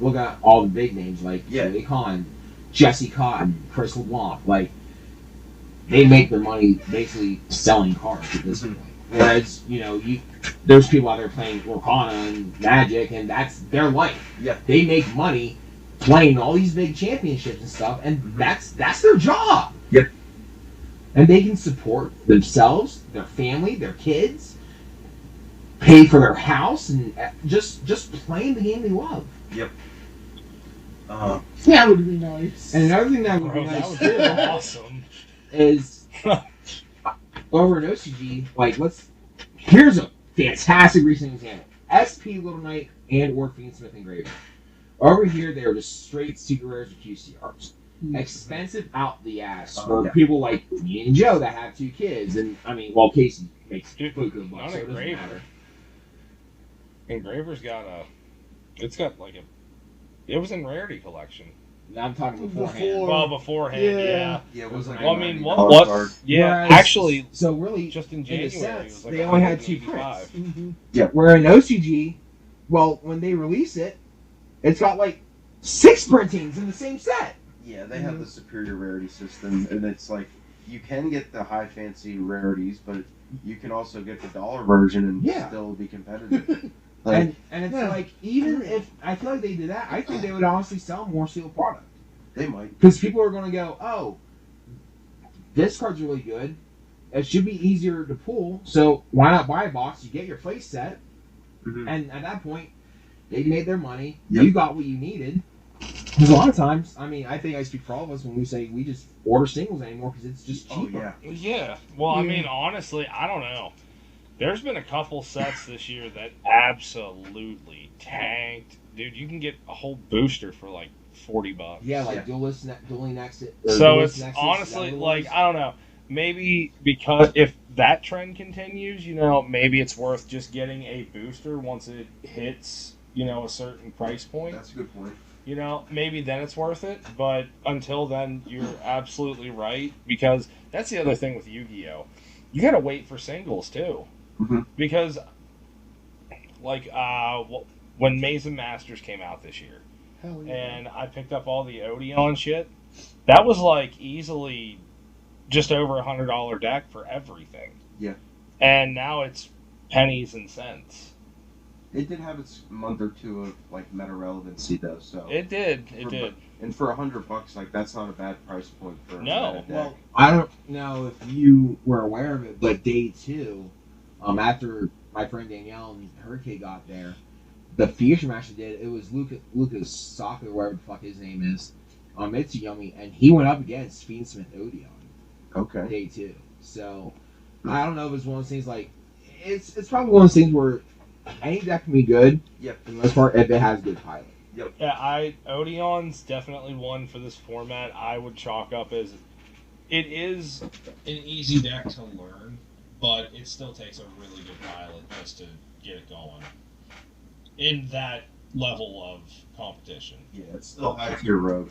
look at all the big names like Joey Kahn, Jesse Cotton, Chris LeBlanc. Like, they make their money basically selling cards at this point. Whereas, there's people out there playing Orkana and Magic, and that's their life. Yeah. They make money playing all these big championships and stuff, and that's their job. Yep. And they can support themselves, their family, their kids, pay for their house, and just playing the game they love. Yep. That would be nice. And another thing that would Bro, be that nice would be too awesome. is over in OCG, here's a fantastic recent example. SP Little Knight and or Fiend Smith Engraver. Over here, they are just straight secret rares or QCRs. Expensive out the ass for people like me and Joe that have 2 kids. And, I mean, well, Casey makes Dude, good bucks, not so it doesn't Engraver. matter. Engraver's got it was in Rarity Collection. I'm talking beforehand. Before. Well, beforehand, yeah. Yeah, it was like Well, a I mean, $90 what? card. Yeah, Whereas- actually, So really, just in in the January, sets, it was like they only had 2 $185. prints. Where in OCG, well, when they release it, it's got like 6 printings in the same set. Yeah, they have the superior rarity system, and it's like you can get the high fancy rarities, but you can also get the dollar version and still be competitive. Like, And it's like, even if I feel like they did that, I think they would honestly sell more sealed product. they might. Because people are going to go, oh, this card's really good. It should be easier to pull, so why not buy a box? You get your place set, and at that point, they made their money. Yep. You got what you needed. Because a lot of times, I mean, I think I speak for all of us when we say we just order singles anymore because it's just cheaper. Oh, Yeah. Well, I mean, honestly, I don't know. There's been a couple sets this year that absolutely tanked. Dude, you can get a whole booster for like $40. Yeah, like dueling next. So it's honestly like, I don't know. Maybe because if that trend continues, maybe it's worth just getting a booster once it hits, a certain price point. That's a good point. you know, maybe then it's worth it. But until then, you're absolutely right, because that's the other thing with Yu-Gi-Oh! You gotta wait for singles too, because like when Maze and Masters came out this year, Hell yeah. and I picked up all the Odeon shit, that was like easily just over $100 deck for everything. Yeah. And now it's pennies and cents. It did have its month or two of like meta relevancy though, so It did. And for $100, like that's not a bad price point for a No. meta deck. Well, I don't know if you were aware of it, but day 2, after my friend Danielle and Hurricane got there, the Future match they did, it was Lucas Saka, or whatever the fuck his name is, on Mitsuyami, and he went up against Fiendsmith Odeon. Okay. Day 2. So I don't know if it's one of those things like it's probably one of those things where any deck can be good. Yep. For the most part, if it has good pilot. Yep. Yeah, Odeon's definitely one for this format. I would chalk up as it is an easy deck to learn, but it still takes a really good pilot just to get it going in that level of competition. Yeah, it's still high tier rogue.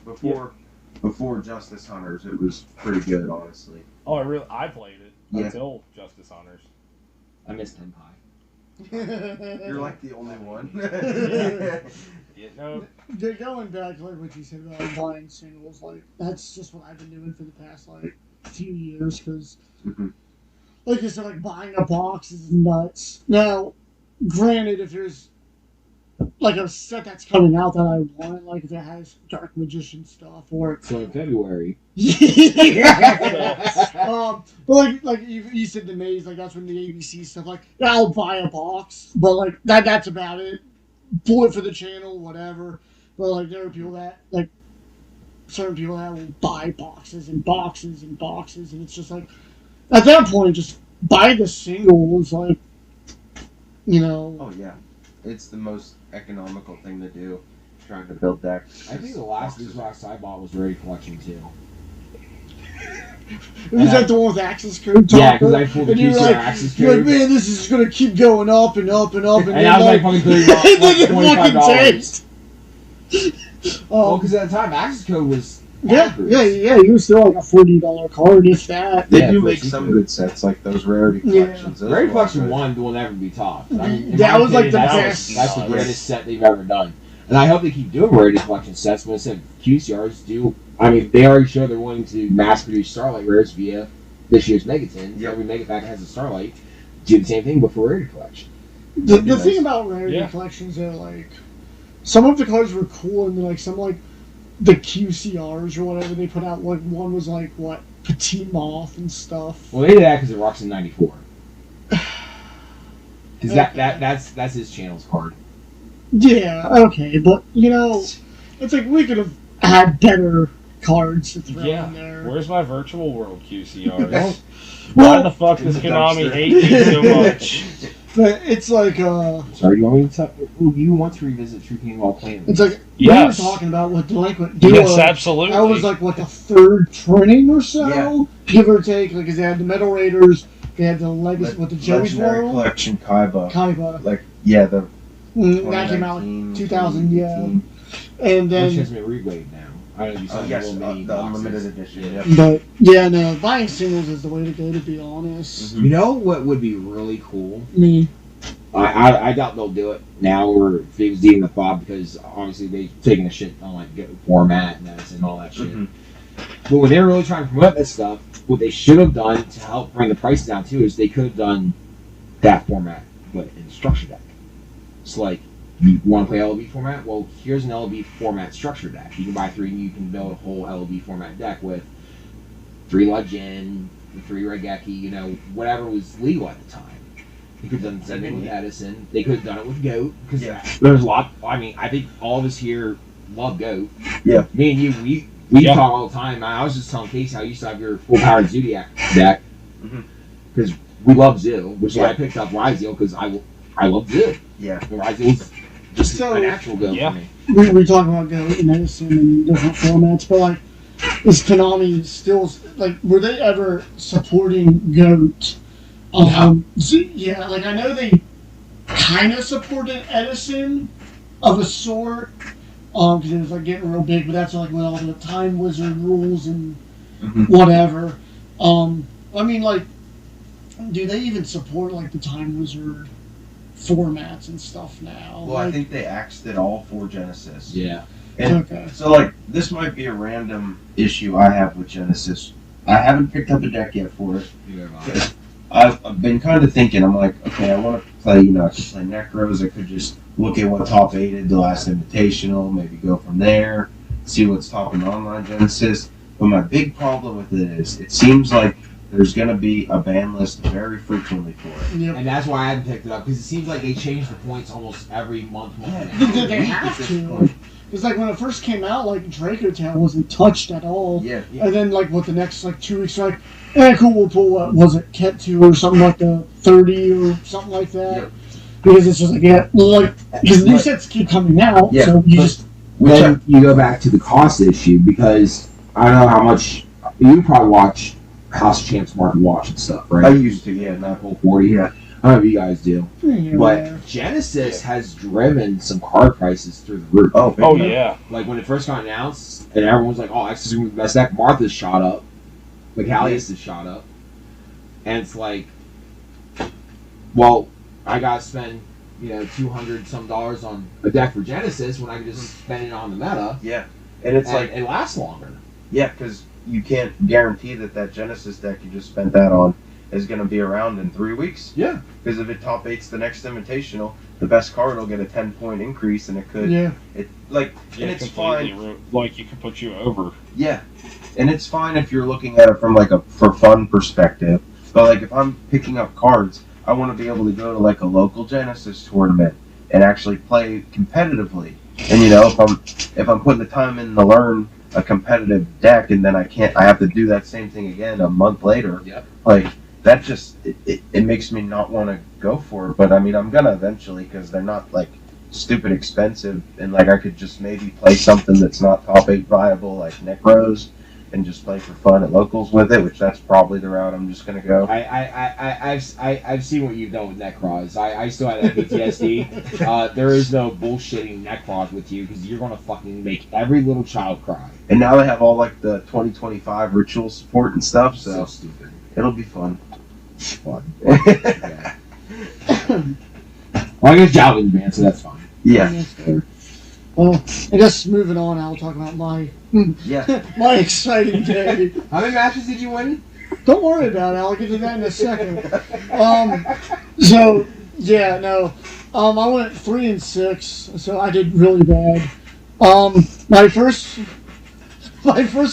Before Justice Hunters, it was pretty good, honestly. Oh, I played it until Justice Hunters. I missed Tenpai. You're like the only one. Yeah, no. Going back, like what you said about buying singles, like that's just what I've been doing for the past like few years. Because, like you said, like buying a box is nuts. Now, granted, if there's like a set that's coming out that I want, like if it has Dark Magician stuff or So in February. but like you said, the Maze, like that's when the ABC stuff. Like I'll buy a box, but like that's about it. Pull it for the channel, whatever. But like there are people that like certain people that will buy boxes and boxes and boxes, and it's just like at that point, just buy the singles, like you know. Oh yeah, it's the most economical thing to do. Trying to build decks. I think the last box I bought was Rare Collection too. Was that the one with access code? Yeah, because I pulled the QCR access code. You're like, man, this is gonna keep going up and up and up, and And I was like fucking $25. Well, because at the time, access code was yeah, you was still like a $40 card, if that. They Yeah, do but make you some could- good sets, like those rarity collections. Those Rare are Collection good. 1 will never be topped. I mean, in That my was like the opinion, best. That's the greatest set they've ever done. And I hope they keep doing Rarity Collection sets. When I said QCRs do, I mean, they already showed they're willing to mass produce Starlight Rares via this year's Megatins. Yep. Every Megapack has a Starlight. Do the same thing, but for Rarity Collection. The thing about rarity collections are like some of the cards were cool, and then like some like the QCRs or whatever they put out. Like one was like what Petite Moth and stuff. Well, they did that because it rocks in '94. Because that's his channel's card. Yeah, okay, but you know, it's like we could have had better cards to throw in there. Where's my virtual world QCRs? Why Well, the fuck does In the Konami dumpster. hate me so much? but it's like Sorry, you want me to talk? You want to revisit True King while playing? it's like Yes. we were talking about what Delinquent Yes, Duo. absolutely. That was like what the third printing or so, Yeah. give or take. Like, 'cause they had the Metal Raiders, they had the Legacy, what the Joey's Legendary World, Collection Kaiba. Kaiba. Like, yeah, the That came out 2019, 2000, yeah. 2018. And Which then, has been reweighed now. I know you saw Yes, little mini the boxes. unlimited edition. Yeah. Yeah. but yeah, no, buying singles is the way to go. To be honest, Mhm. You know what would be really cool? I mean, I doubt they'll do it now, or if they was eating the thought, because obviously they've taken a shit on like Go format and all that shit. Mhm. But when they were really trying to promote this stuff, what they should have done to help bring the price down too is they could have done that format, but in structure deck. It's like, you want to play LB format? Well, here's an LB format structure deck. You can buy 3 and you can build a whole LB format deck with 3 Legend, 3 Regeki, you know, whatever was legal at the time. They could have done the same thing with Edison. They could have done it with Goat, because Yeah. there's a lot. I mean, I think all of us here love Goat. Yeah. Me and you, we talk all the time. I was just telling Casey how you used to have your full powered Zodiac deck, Mhm. because we love Zoo, which is why Yeah. I picked up Ryzeal, because I love Zoo. Yeah. And Ryzeal's just So- a natural go Yeah. for me. we talking about Goat and Edison and different formats, but like, is Konami still like? Were they ever supporting Goat? Yeah, like I know they kind of supported Edison of a sort. because it was like getting real big. But that's like with all the Time Wizard rules and Mhm. whatever. I mean, like, do they even support like the Time Wizard formats and stuff now? Well, I think they axed it all for Genesis. Yeah. And Okay. so, like, this might be a random issue I have with Genesis. I haven't picked up a deck yet for it. I've been kind of thinking, I'm like, okay, I want to play, I could play Necros, I could just look at what top 8'd the last Invitational, maybe go from there, see what's topping online Genesis. But my big problem with it is, it seems like there's going to be a ban list very frequently for it. Yep. And that's why I hadn't picked it up, because it seems like they change the points almost every month. They have to. It's like when it first came out, like Draco Town wasn't touched at all. Yeah. And then like what the next like 2 weeks, like, cool, we'll pull what was it, Ket 2 or something like the 30 or something like that. Yep. Because it's just like because new sets keep coming out, Yeah, so you just Then you go back to the cost issue, because I don't know how much you probably watch House of Champs Market Watch and stuff, right? I used to, yeah, not Whole 40. Yeah. I don't know if you guys do. yeah. But Genesis has driven some card prices through the roof. Oh yeah. Like when it first got announced, and everyone was like, "Oh, X is going to be the best deck." Martha's shot up, Macalius has shot up, and it's like, well, I gotta spend $200 some on a deck for Genesis when I can just spend it on the meta. Yeah. And it's like, it lasts longer. yeah, because you can't guarantee that Genesis deck you just spent that on is going to be around in 3 weeks. Yeah. Because if it top 8's the next Invitational, the best card will get a 10-point increase, and it could. Yeah. And it's fine. Like, it could put you over. Yeah, and it's fine if you're looking at it from like a for fun perspective. But like if I'm picking up cards, I want to be able to go to like a local Genesis tournament and actually play competitively. And if I'm putting the time in to learn a competitive deck, and then I have to do that same thing again a month later. Yep. Like that just it makes me not want to go for it. But I mean, I'm gonna eventually, because they're not like stupid expensive, and like I could just maybe play something that's not top 8 viable, like Necros, and just play for fun at locals with it, which that's probably the route I'm just gonna go. I've seen what you've done with Necros. I still have that PTSD. There is no bullshitting Necros with you, because you're gonna fucking make every little child cry. And now they have all like the 2025 ritual support and stuff, so stupid. it'll be fun. Fun. Yeah. Well, I guess Javelin ban, so that's fine. Yeah. Well, I guess moving on, I'll talk about my Yeah. my exciting day. How many matches did you win? Don't worry about it. I'll get to that in a second. So yeah, no. I went 3-6, so I did really bad. My first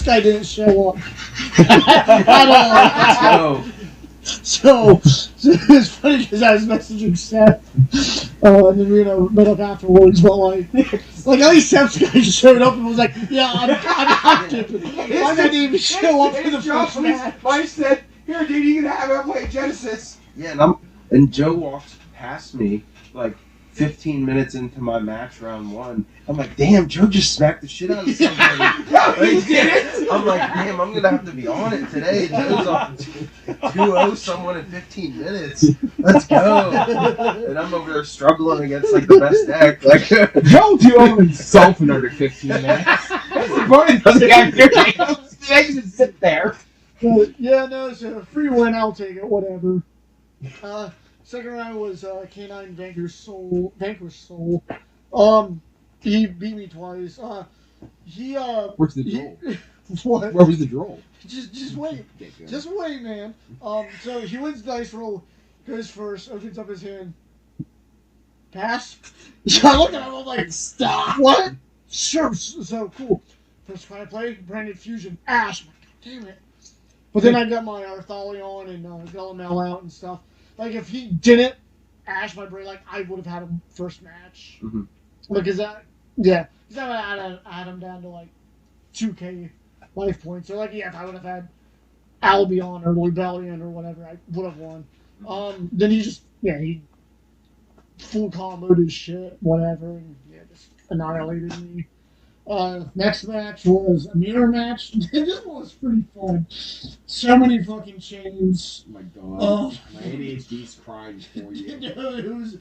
guy didn't show up at all. So it's funny because I was messaging Seth, and then we met up afterwards. But like at least Seth's guy showed up and was like, "Yeah, I'm active." Why didn't even show up for the first match? Mike said, "Here, dude, you can have him play Genesis." Yeah, and Joe walked past me like 15 minutes into my match round 1. I'm like, damn, Joe just smacked the shit out of somebody. He did it. I'm like, damn, I'm gonna have to be on it today. Joe's off 2-0 someone in 15 minutes. Let's go. And I'm over there struggling against like the best deck. Like Joe 2-0 himself in under 15 minutes. That's the point. Doesn't have to just sit there. But yeah, no, it's a free win. I'll take it. Whatever. Second round was K9 Vanquish Soul. He beat me twice. Where's the draw? What? Where was the draw? Just wait. Just wait, man. So he wins dice roll, goes first, opens up his hand. Pass. So I look at him, I'm like, stop. What? Sure. So cool. First card I play, Branded Fusion. Ash. Damn it. But then I got my Arthalion and Galamel out and stuff. Like, if he didn't ash my brain, like, I would have had him first match. Mm-hmm. Because because I had him down to, like, 2k life points. So, like, yeah, if I would have had Albion or Rebellion or whatever, I would have won. Then he full comboed his shit, whatever, and, just annihilated me. Next match was a mirror match. This one was pretty fun. So many fucking chains. Oh my god. My ADHD's crying for you. Dude, it was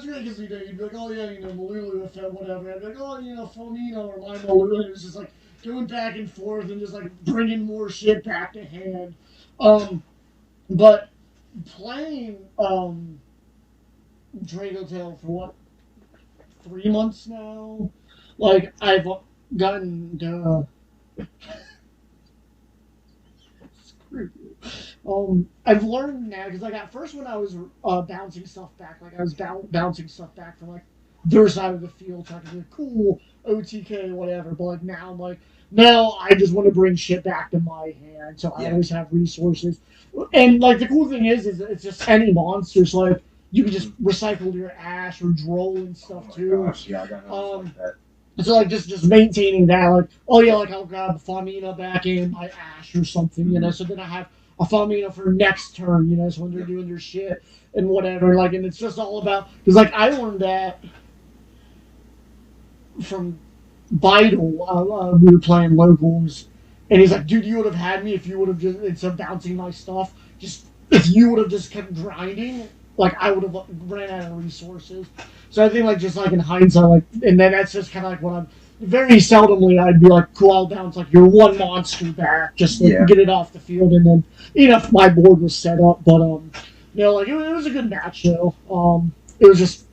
great because you'd be like, oh yeah, Malulu effect, whatever. I'd be like, oh, Fomino or my Malulu. And it was just like going back and forth and just like bringing more shit back to hand. But playing Drago Tail for what, 3 months now? Like, I've gotten screw you. I've learned now because like at first when I was bouncing stuff back, like I was bouncing stuff back from like their side of the field, talking to cool OTK whatever. But like now I'm like, no, I just want to bring shit back to my hand, so I always have resources. And like the cool thing is it's just any monsters. Like you can just recycle your Ash or Droll and stuff too. Gosh, yeah, I got like that. So like just maintaining that, like, oh yeah, like I'll grab Famina back in my Ash or something, so then I have a Famina for next turn, so when they're doing their shit and whatever, like, and it's just all about, because like I learned that from Beidel, we were playing locals, and he's like, dude, you would have had me if you would have just, instead of bouncing my stuff, if you would have just kept grinding, like I would have ran out of resources. So I think like just like in hindsight, like, and then that's just kind of like what I'm very seldomly I'd be like, cool, I'll bounce like your one monster back, just like, get it off the field, and then if my board was set up, but like it was a good match though. It was just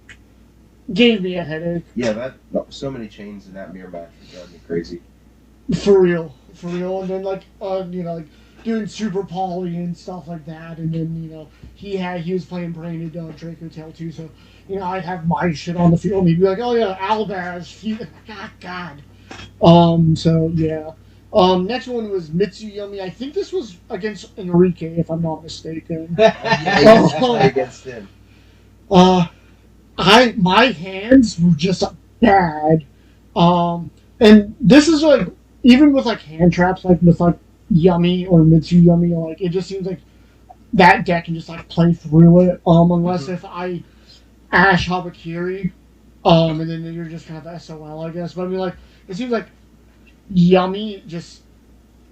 gave me a headache. Yeah, so many chains in that mirror match was driving me crazy. For real, and then like like doing Super Poly and stuff like that, and then he was playing branded Draco Tail too, so I'd have my shit on the field, and he'd be like, oh yeah, Albaz, God. So yeah. Next one was Mitsuyami. I think this was against Enrique, if I'm not mistaken. Against him. My hands were just bad. And this is like, even with like hand traps, like with like Yummy or Mitsuyami, like it just seems like that deck can just like play through it. Unless if I Ash Habakiri, and then you're just kind of SOL, I guess. But I mean, like, it seems like Yummy just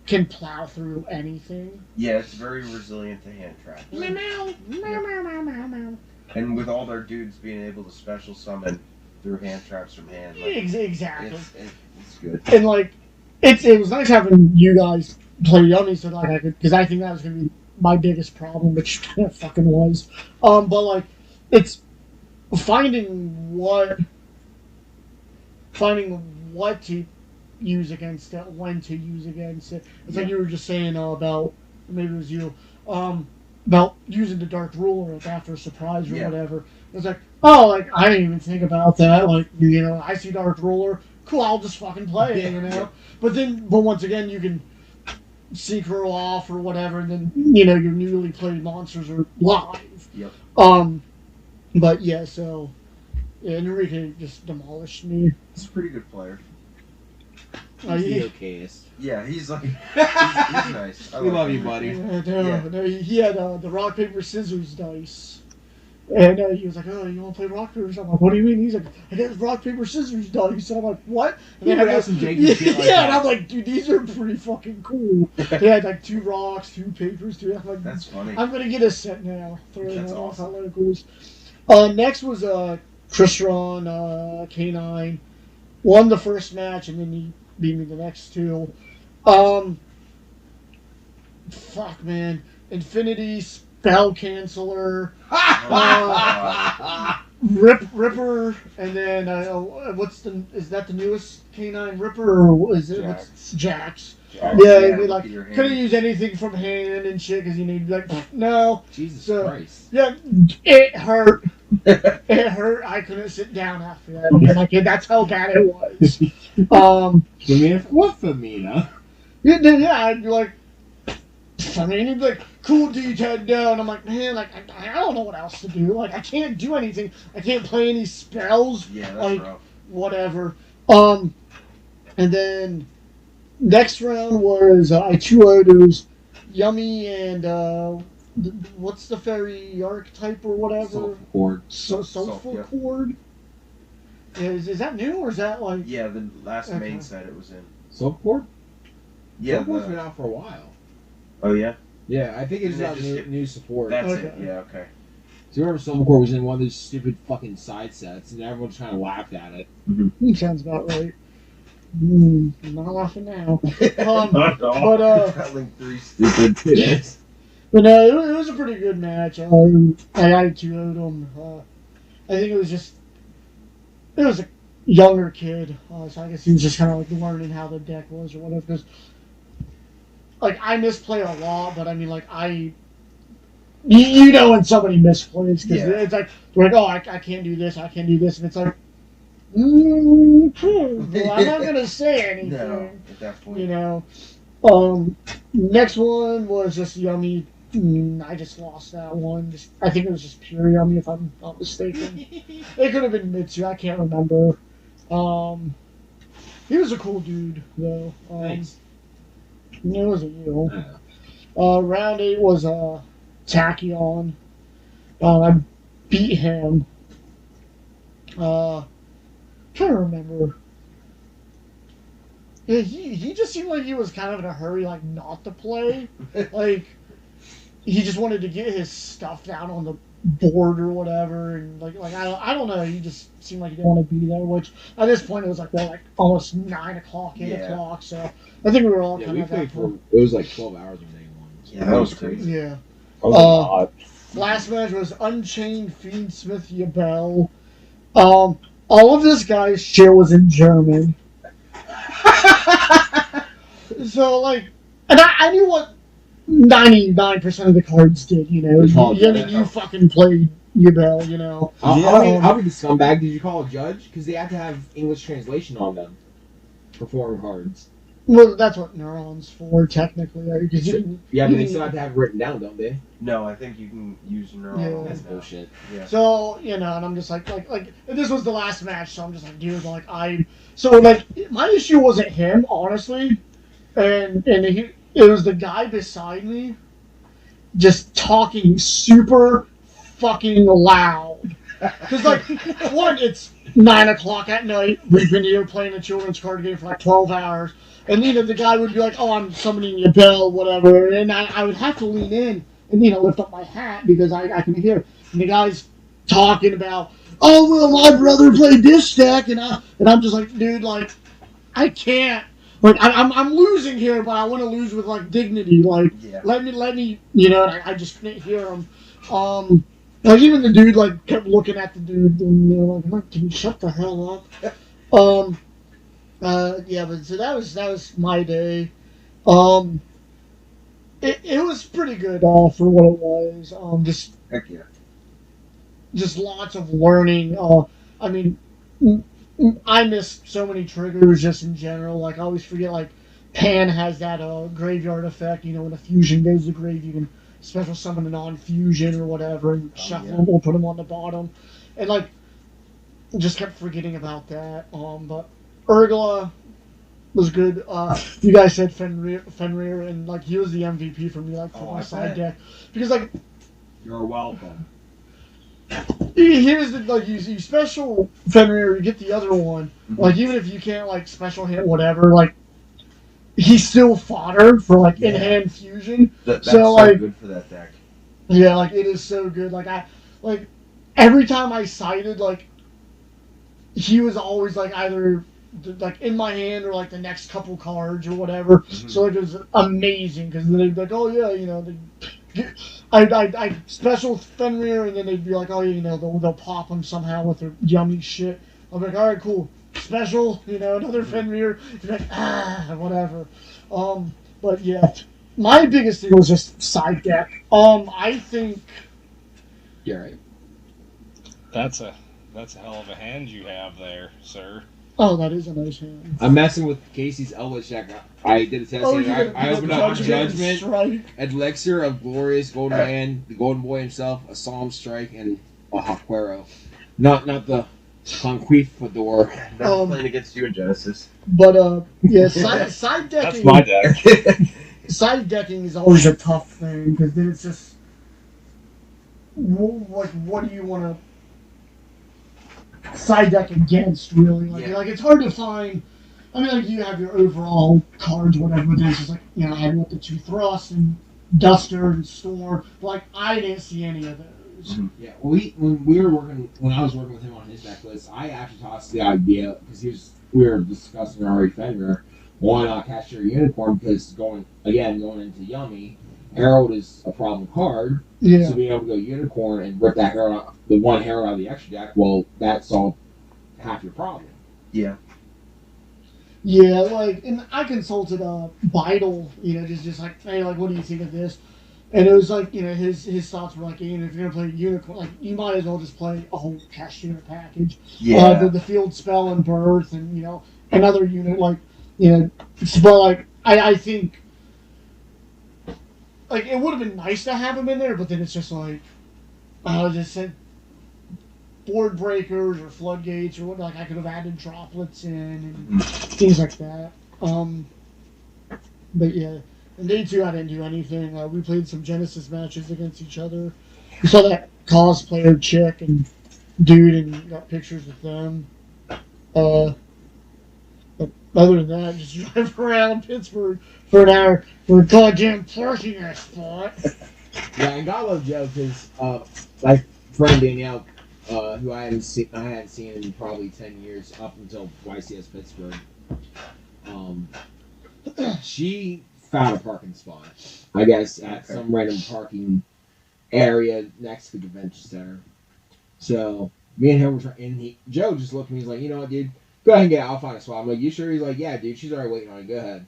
can plow through anything. Yeah, it's very resilient to hand traps. And with all their dudes being able to special summon through hand traps from hand, like, exactly. It's good. And like, it was nice having you guys play Yummy, so like I could, because I think that was gonna be my biggest problem, which kind of fucking was. But like, it's finding what to use against it, when to use against it. It's like you were just saying about, maybe it was you, about using the Dark Ruler after a surprise or whatever. It's like, oh, like I didn't even think about that. Like, I see Dark Ruler, cool, I'll just fucking play it, But once again, you can synchro off or whatever, and then your newly played monsters are live. Yep. But yeah, so Enrique just demolished me. He's a pretty good player. He's the okayest. Yeah, he's like he's nice. We love you, buddy. No, he had the rock paper scissors dice. And he was like, oh, you want to play rock, paper? I'm like, what do you mean? He's like, I got rock, paper, scissors dice. And I'm like, what? And then I some janky shit like that. And I'm like, dude, these are pretty fucking cool. They had like 2 rocks, 2 papers, 2. I'm like, that's funny. I'm going to get a set now. That's awesome. Locals. Next was Chrisron K9. Won the first match, and then he beat me the next 2. Fuck, man. Infinity Spell Canceller. Ripper, and then is that the newest K9 Ripper, or is it Jax? Yeah, like couldn't use anything from hand and shit because you need like no. Jesus Christ. Yeah, it hurt. It hurt. I couldn't sit down after that. Like that's how bad it was. Famina? What Famina? Yeah, I'd be like. I mean, he'd be like, cool D10 down. I'm like, man, like, I don't know what else to do. Like, I can't do anything. I can't play any spells. Yeah, that's like, rough. Whatever. And then next round was I 2-0'd. It was Yummy and what's the fairy archetype or whatever? Soulful Cord. Soulful Cord. Is that new or is that like? Yeah, the last Okay. main set it was in. Silverboard? Yeah. Silverboard's been out for a while. Oh yeah. Yeah, I think it's They got just new, get- new support. That's Okay. it. Yeah. Okay. So you remember Silverboard was in one of those stupid fucking side sets, and everyone just kind of laughed at it. Sounds about right. I'm not laughing now. Not at all. But Battling 3 stupid. It is. But no, it was a pretty good match. I 2-0'd him. I think it was a younger kid, so I guess he was just kind of like learning how the deck was or whatever. Because like I misplay a lot, but I mean like you know when somebody misplays because Yeah. it's like they're like, oh, I can't do this, I can't do this, and it's like, well, I'm not gonna say anything. No, at that point. You know. Next one was just Yummy. I just lost that one. I think it was just pure Yummy, if I'm not mistaken. It could have been Mitsu. I can't remember. He was a cool dude, though. Thanks. It wasn't you. Yeah. Round 8 was Tachyon. I beat him. Trying to remember. Yeah, he just seemed like he was kind of in a hurry, like, not to play. Like, he just wanted to get his stuff down on the board or whatever, and like I don't know, he just seemed like he didn't want to be there, which at this point it was like, well, like almost 9 o'clock, 8 Yeah. o'clock, so I think we were all Yeah, kind we of at played that for, point. it was like 12 hours on day one. So Yeah, that was crazy. Yeah. That was a lot. Last match was Unchained Fiend Smith Yabel. All of this guy's shit was in German. So, like, and I knew what 99% of the cards did, you know. You fucking played Yabel, you know. I'll be the scumbag. Did you call a judge? Because they have to have English translation on them for foreign cards. Well, that's what Neuron's for, technically. Right? 'Cause Yeah, but they still have to have it written down, don't they? No, I think you can use neural. Yeah. That's bullshit. Yeah. So, you know, and I'm just like this was the last match, so I'm just like, dude, like, so, like, my issue wasn't him, honestly, and it was the guy beside me just talking super fucking loud. Because, like, one, it's 9 o'clock at night, we've been here playing a children's card game for like 12 hours, and, you know, the guy would be like, oh, I'm summoning your bell, whatever, and I would have to lean in and, you know, lift up my hat because I can hear. And the guy's talking about, oh, well, my brother played this deck, and I'm just like, dude, like, I can't. Like, I'm losing here, but I want to lose with, like, dignity. Like, Yeah. let me, you know, and I just couldn't hear him. Like, even the dude, like, kept looking at the dude, and, you know, like, can you shut the hell up? Yeah, but so that was my day. It was pretty good, for what it was. Heck yeah. Just lots of learning. I mean, I miss so many triggers just in general. Like, I always forget, like, Pan has that graveyard effect. You know, when a fusion goes to grave, you can special summon a non-fusion or whatever and shuffle yeah. them or put them on the bottom. And, like, just kept forgetting about that. But Urgla was good. You guys said Fenrir, and, like, he was the MVP for me, like, for Oh, my I side bet. deck. Because, like, You're welcome. here's the, like, you special Fenrir, you get the other one. Mm-hmm. Like, even if you can't, like, special hit whatever, like, he's still fodder for, like, Yeah. in-hand fusion. That's So, so like- good for that deck. Yeah, like, it is so good. Like, every time I cited, like, he was always, like, either, like, in my hand or, like, the next couple cards or whatever. Mhm. So, like, it was amazing, because then they'd be like, oh, yeah, you know, I special Fenrir, and then they'd be like, oh, you know, they'll pop him somehow with their yummy shit. I'll be like, all right, cool. Special, you know, another Fenrir. You're like, whatever. But yeah, my biggest thing was just side deck. I think. Yeah, right. That's a hell of a hand you have there, sir. Oh, that is a nice hand. I'm messing with Casey's Elvis check. I did a test. Oh, and I opened up Judgment, Strike. Elixir of Glorious, Golden Man, the Golden Boy himself, a Psalm Strike, and a Haquero. Not the Conquistador. Never playing against you in Genesis. But yeah, side decking. That's my deck. Side decking is always a tough thing because then it's just, like, what do you want to? side deck against, really. Like, Yeah. like it's hard to find. I mean, like, you have your overall cards, whatever, but there's just like, I had what, the 2 thrusts and Duster and Storm. But, like, I didn't see any of those. Yeah, well, when I was working with him on his deck list, I actually tossed the idea because we were discussing already Fenrir. Why not cast your unicorn? Because going into Yummy, Herald is a problem card. Yeah. So being able to go unicorn and rip that Herald out, the one Herald out of the extra deck, well, that solved half your problem. Yeah. Yeah, like, and I consulted Beidel, just like, hey, like, what do you think of this? And it was like, his thoughts were like, if you're gonna play Unicorn, like, you might as well just play a whole cast unit package. Yeah. The field spell and birth, and another unit, like, but like, I think, like, it would have been nice to have him in there, but then it's just like, I just said board breakers or floodgates or what, like, I could have added droplets in and things like that. But yeah, in day 2 I didn't do anything. We played some Genesis matches against each other. We saw that cosplayer chick and dude and got pictures with them. But other than that, just drive around Pittsburgh for an hour for a goddamn parking spot. Yeah, and God love Joe because my friend Danielle, who I hadn't seen in probably 10 years up until YCS Pittsburgh. She found a parking spot, I guess, at some random parking area next to the convention center. So me and him were trying, and Joe just looked at me. He's like, "You know what, dude? Go ahead and get out. I'll find a spot." I'm like, "You sure?" He's like, "Yeah, dude. She's already waiting on you. Go ahead."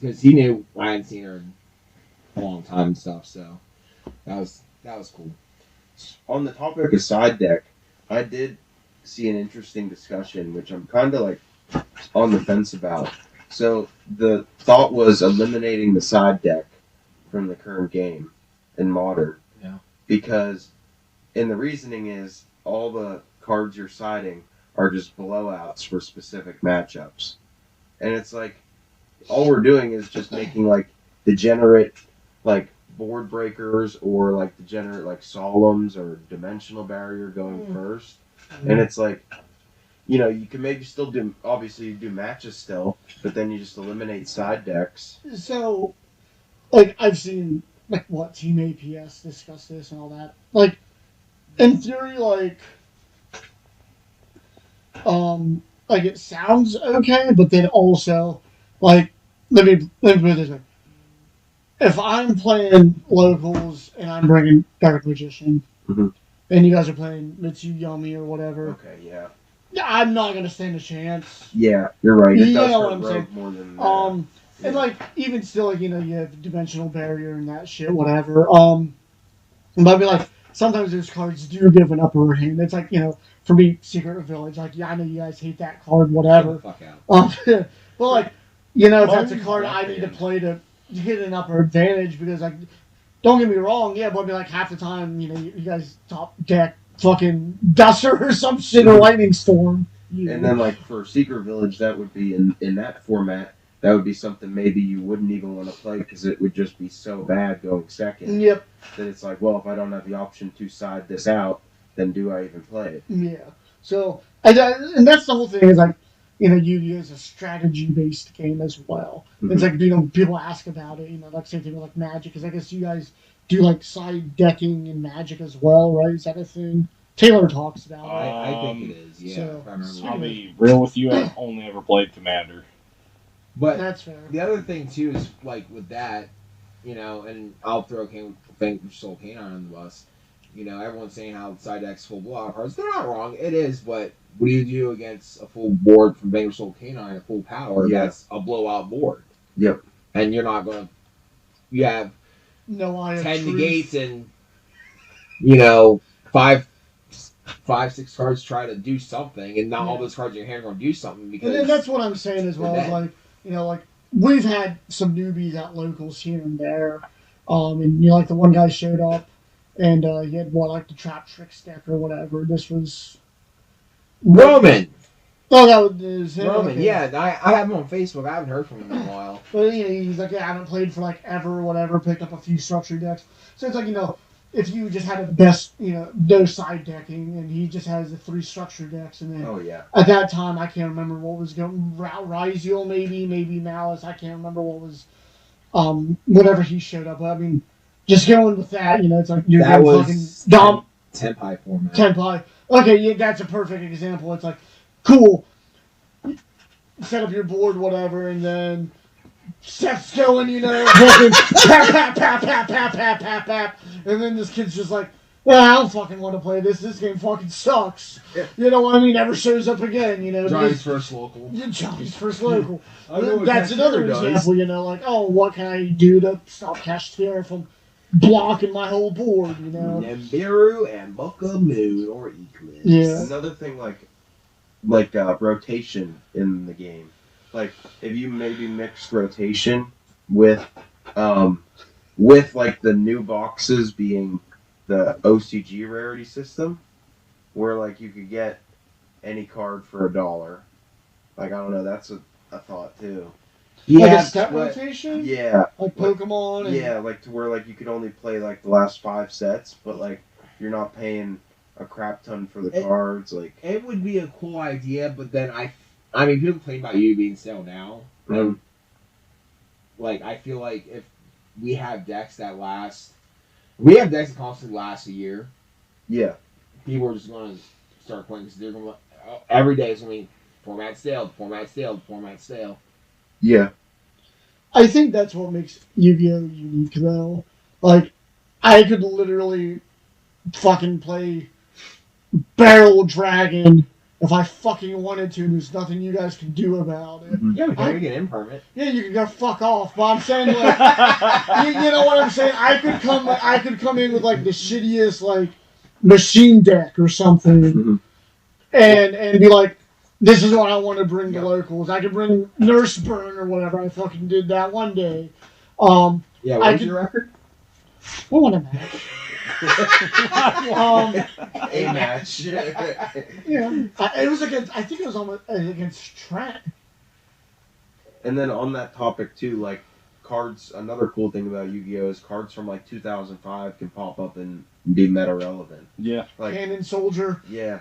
Because he knew I hadn't seen her in a long time and stuff. So that was cool. On the topic of side deck, I did see an interesting discussion, which I'm kind of like on the fence about. So the thought was eliminating the side deck from the current game in Modern. Yeah. Because, and the reasoning is all the cards you're siding are just blowouts for specific matchups. And it's like, all we're doing is just making like degenerate like board breakers or like degenerate like solemns or dimensional barrier going first. And it's like, you can maybe still do, obviously you do matches still, but then you just eliminate side decks. So, like, I've seen, like, what, Team APS discuss this and all that. Like, in theory, like, it sounds okay, but then also, like, let me put it this way. If I'm playing locals and I'm bringing Dark Magician, and you guys are playing Mitsu Yummy or whatever, Okay, yeah. I'm not going to stand a chance. Yeah, you're right. It You does know hurt what I'm Rogue saying. more than And like even still, like, you have dimensional barrier and that shit, whatever. But I mean, like, sometimes those cards do give an upper hand. It's like, for me, Secret Village. Like, yeah, I know you guys hate that card, whatever. Fuck out. But like, if that's a card I need to play to get an upper advantage, because like, don't get me wrong, yeah, but I mean, like half the time, you guys top deck fucking Duster or some shit or Lightning Storm. And then like for Secret Village, that would be in that format. That would be something maybe you wouldn't even want to play because it would just be so bad going second. Yep. That it's like, well, if I don't have the option to side this out, then do I even play it? Yeah. So, and that's the whole thing is like, Yu-Gi-Oh is a strategy-based game as well. It's like, people ask about it, like same thing with like Magic, because I guess you guys do like side decking in Magic as well, right? Is that a thing? Taylor talks about it. I think it is. Yeah. So- if I remember. I'll be real with you. I've only ever played Commander. But That's fair. the other thing too is like with that, and I'll throw Vanquish Soul Canine on the bus. Everyone's saying how side deck's full blowout cards. They're not wrong. It is, but what do you do against a full board from Vanquish Soul Canine, a full power? Yeah. That's a blowout board. Yep. And you're not gonna. You have No, I 10 negates and 5, 6 cards try to do something, and not all those cards in your hand are going to do something because. And then that's what I'm saying as well. Is like, like we've had some newbies at locals here and there, and like the one guy showed up, and he had like the Trap Tricks deck or whatever. This was Roman. Oh, that was him. Roman, okay. yeah. I have him on Facebook. I haven't heard from him in a while. But he's like, I haven't played for like ever or whatever. Picked up a few structure decks, so it's like if you just had the best, no side decking, and he just has the 3 structure decks, and then Oh yeah. at that time I can't remember what was going, Ryziel maybe Malice, I can't remember what was, whatever he showed up. I mean, just going with that, it's like you're That going was fucking Tempai format. Tempai. Okay, yeah, that's a perfect example. It's like, cool, set up your board, whatever, and then Seth's going, fucking pap, and then this kid's just like, well, I don't fucking want to play this. This game fucking sucks. Yeah. You know what I mean? Never shows up again. Johnny's first local. Yeah, Johnny's first local. I know what That's another Cashier example. Like, oh, what can I do to stop Cashier from blocking my whole board? Nibiru and Boca Moon or Eclipse. Yeah. Another thing like rotation in the game. Like if you maybe mixed rotation with like the new boxes being the OCG rarity system, where like you could get any card for $1. Like I don't know, that's a thought too. Like a step rotation? Yeah. Like Pokemon? Yeah, like to where like you could only play like the last 5 sets, but like you're not paying a crap ton for the cards. Like it would be a cool idea, but then I mean, people complain about you being sale now. Like I feel like if we have decks that constantly last a year. Yeah. People are just going to start playing because they're going to every day is going to be format sale. Yeah. I think that's what makes Yu-Gi-Oh! Unique, though. Like, I could literally fucking play Barrel Dragon if I fucking wanted to, and there's nothing you guys can do about it. Yeah, we can get in permit. Yeah, you can go fuck off. But I'm saying, like, you know what I'm saying? I could come in with like the shittiest like machine deck or something, and be like, this is what I want to bring to locals. I could bring Nurse Burn or whatever. I fucking did that one day. Yeah, what was your record? What won a match? A match. Yeah, it was against. I think it was almost against Trent. And then on that topic too, like cards. Another cool thing about Yu-Gi-Oh is cards from like 2005 can pop up and be meta relevant. Yeah. Like Cannon Soldier. Yeah.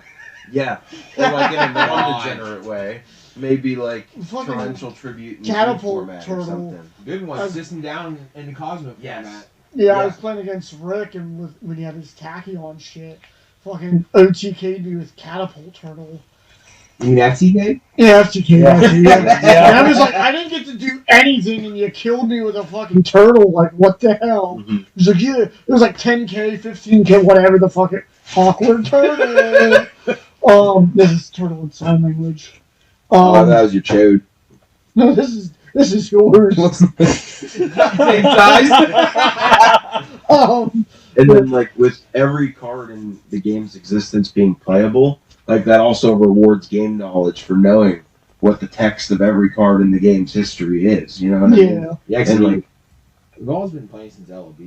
Or like in a non-degenerate way. Maybe like Fucking torrential tribute in Catapult format Turtle. or something. Good one. System down in the Cosmo format. Yeah, I was playing against Rick, and when he had his Tachyon shit, fucking OTK'd me with Catapult Turtle. You mean FTK? Yeah, FTK. Yeah. Yeah. And I was like, I didn't get to do anything, and you killed me with a fucking turtle. Like, what the hell? Mm-hmm. He was like, yeah, it was like 10K, 15K, whatever the fucking awkward turtle. This is turtle in sign language. That was your chode. No, this is yours. Same size. And then like with every card in the game's existence being playable, like that also rewards game knowledge for knowing what the text of every card in the game's history is. You know what I mean? Yeah, And like we've always been playing since LOB.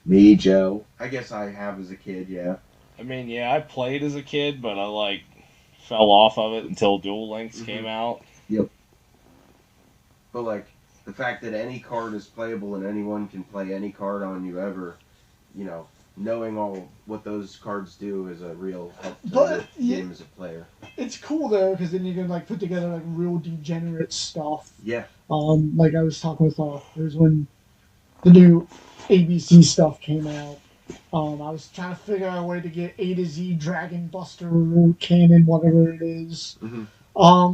Me, Joe. I guess I have as a kid, yeah. I mean, yeah, I played as a kid, but I like fell off of it until Duel Links came out. Yep. But like the fact that any card is playable and anyone can play any card on you ever, knowing all what those cards do is a real help to the game as a player. It's cool though, because then you can like put together like real degenerate stuff. Yeah. Like I was talking with it was when the new ABC stuff came out. I was trying to figure out a way to get A to Z Dragon Buster Cannon, whatever it is.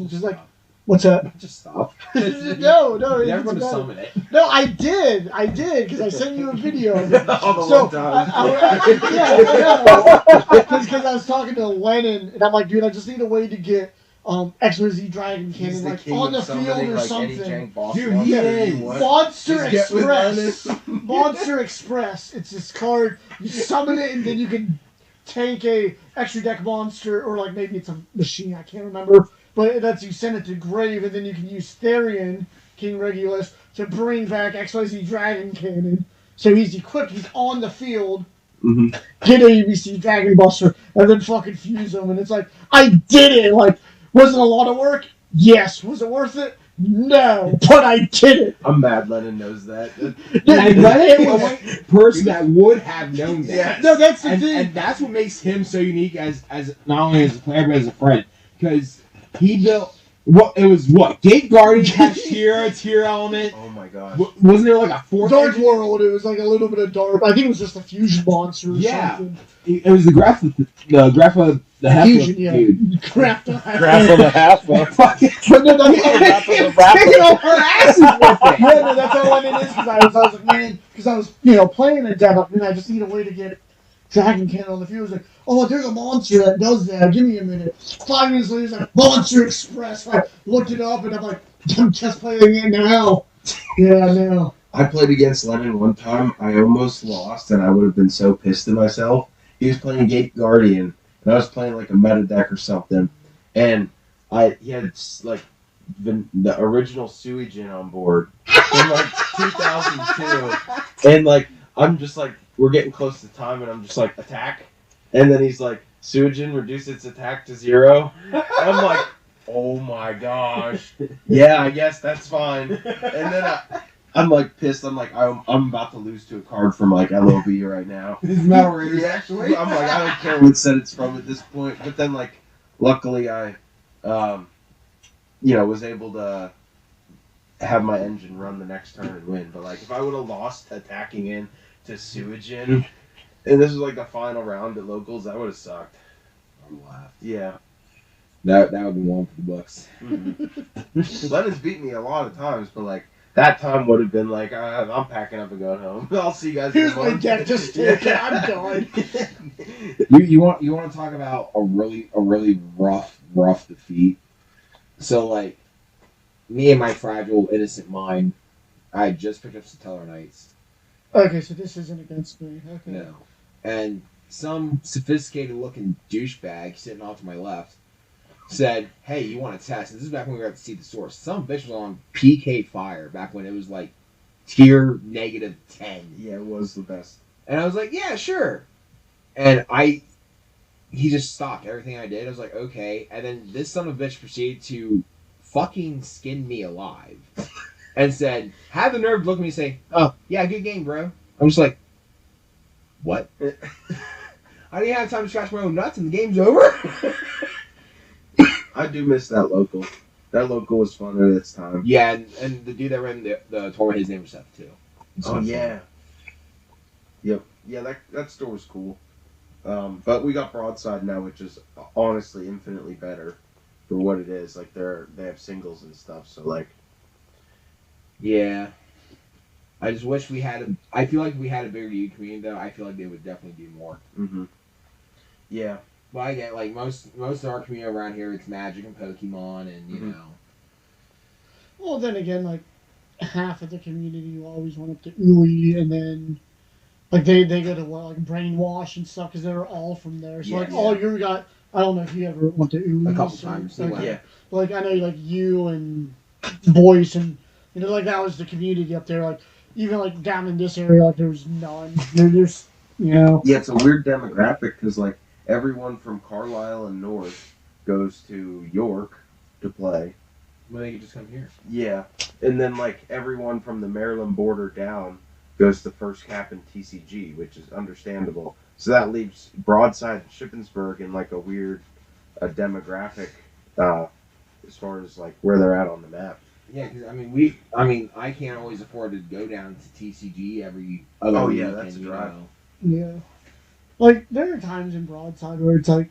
Just like, what's that? Just stop. No, You're never going to summon it. No, I did, because I sent you a video of it. All the So, one time. because I was talking to Lennon, and I'm like, dude, I just need a way to get XYZ Dragon He's Cannon the like king on the of field summoning, or like, something. any jank boss Dude, monster he you is. want. Monster Just get with Express. Lennon. Monster Express. It's this card. You summon it, and then you can tank a extra deck monster, or like maybe it's a machine. I can't remember. But it lets you send it to grave, and then you can use Therian, King Regulus, to bring back XYZ Dragon Cannon. So he's equipped. He's on the field. Get ABC Dragon Buster, and then fucking fuse him. And it's like, I did it. Like, was it a lot of work? Yes. Was it worth it? No, but I did it. I'm mad Lennon knows that. And Lennon was a person that would have known that. Yes. No, that's the And, thing. and that's what makes him so unique as not only as a player but as a friend. Because he built Gate Guardian, Cashier, Tier Element. Oh my gosh. Wasn't there like a fourth? Dark engine? World, it was like a little bit of dark. I think it was just a fusion monster or Yeah. something. It was the Grapha the Half Fusion, yeah. dude. Crap. Graph of the half. Fucking But no, that's kicking off her asses with it. yeah, no, that's all I is because I was like, man, because I was, playing a dev and I just need a way to get Dragon Cannon on the field. I was like, oh, there's a monster that does that. Give me a minute. 5 minutes later, it's like Monster Express. I looked it up and I'm like, I'm just playing it now. Yeah, I know. I played against Lennon one time. I almost lost, and I would have been so pissed at myself. He was playing Gate Guardian, and I was playing like a meta deck or something. And he had like the original Suijin on board in like 2002, and like I'm just like we're getting close to time, and I'm just like attack, and then he's like Suijin reduce its attack to 0. I'm like, oh my gosh, yeah, I guess that's fine. And then I'm like pissed. I'm like I'm about to lose to a card from like LOB right now. This is Metal Raiders, Yeah, actually. I'm like, I don't care what set it's from at this point. But then, like, luckily I, was able to have my engine run the next turn and win. But, like, if I would have lost attacking in to Suijin, and this was, like, the final round at locals, that would have sucked. I would laugh. Yeah. That would be one for the Bucks. Mm-hmm. Lennon's beat me a lot of times, but, like, that time would have been like, I'm packing up and going home. I'll see you guys. Here's my deck, just take it. I'm done. You want to talk about a really rough defeat? So like, me and my fragile innocent mind, I just picked up Stellar Knights. Okay, so this isn't against me. Okay. No, and some sophisticated looking douchebag sitting off to my left said, hey, you want to test? This is back when we were at the See the Source. Some bitch was on PK Fire back when it was like tier -10. Yeah, it was the best. And I was like, yeah, sure. And he just stopped everything I did. I was like, okay. And then this son of a bitch proceeded to fucking skin me alive and said, have the nerve to look at me and say, oh, yeah, good game, bro. I'm just like, what? I didn't have time to scratch my own nuts and the game's over? I do miss that local. That local was fun at its time. Yeah, and the dude that ran the tournament, his name was Seth, too. Oh, yeah. Yep. Yeah, that store was cool. But we got Broadside now, which is honestly infinitely better for what it is. Like, they have singles and stuff, so, like... Yeah. I just wish we had I feel like if we had a bigger youth community, though, I feel like they would definitely do more. Mm-hmm. Yeah. Well, I get, like, most of our community around here, it's Magic and Pokemon, and, you know. Well, then again, like, half of the community will always went up to Uli, and then, like, they go to, like, Brainwash and stuff, because they're all from there. So, Yeah, like, yeah. all you got, I don't know if you ever went to Uli. A couple times, Like, yeah. like, I know, like, you and Boyce, and, like, that was the community up there. Like, even, like, down in this area, like, there was none. There's, Yeah, it's a weird demographic, because, like, everyone from Carlisle and North goes to York to play. Well, they could just come here. Yeah. And then, like, everyone from the Maryland border down goes to First Cap and TCG, which is understandable. So that leaves Broadside and Shippensburg in, like, a weird demographic as far as, like, where they're at on the map. Yeah, because, I can't always afford to go down to TCG every other Oh, week. yeah, that's a drive. Yeah. Like, there are times in Broadside where it's like,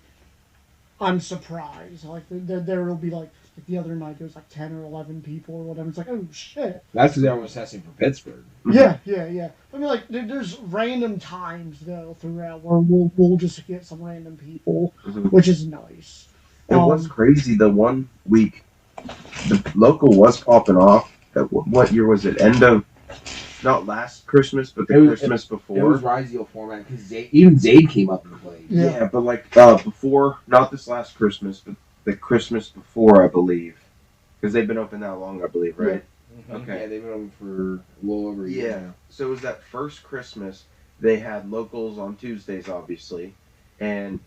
I'm surprised. Like, there will be, like the other night, there was like 10 or 11 people or whatever. It's like, oh, shit. That's because everyone's testing for Pittsburgh. Yeah. I mean, like, there's random times, though, throughout where we'll just get some random people, which is nice. It was crazy. The one week, the local was popping off. What year was it? End of... Not last Christmas, but the Christmas before. It was Rizio format because even Zayd came up and played. Yeah, but like before, not this last Christmas, but the Christmas before, I believe, because they've been open that long, I believe, right? Yeah. Okay. Yeah, they've been open for a little over a year now. So it was that first Christmas. They had locals on Tuesdays, obviously, and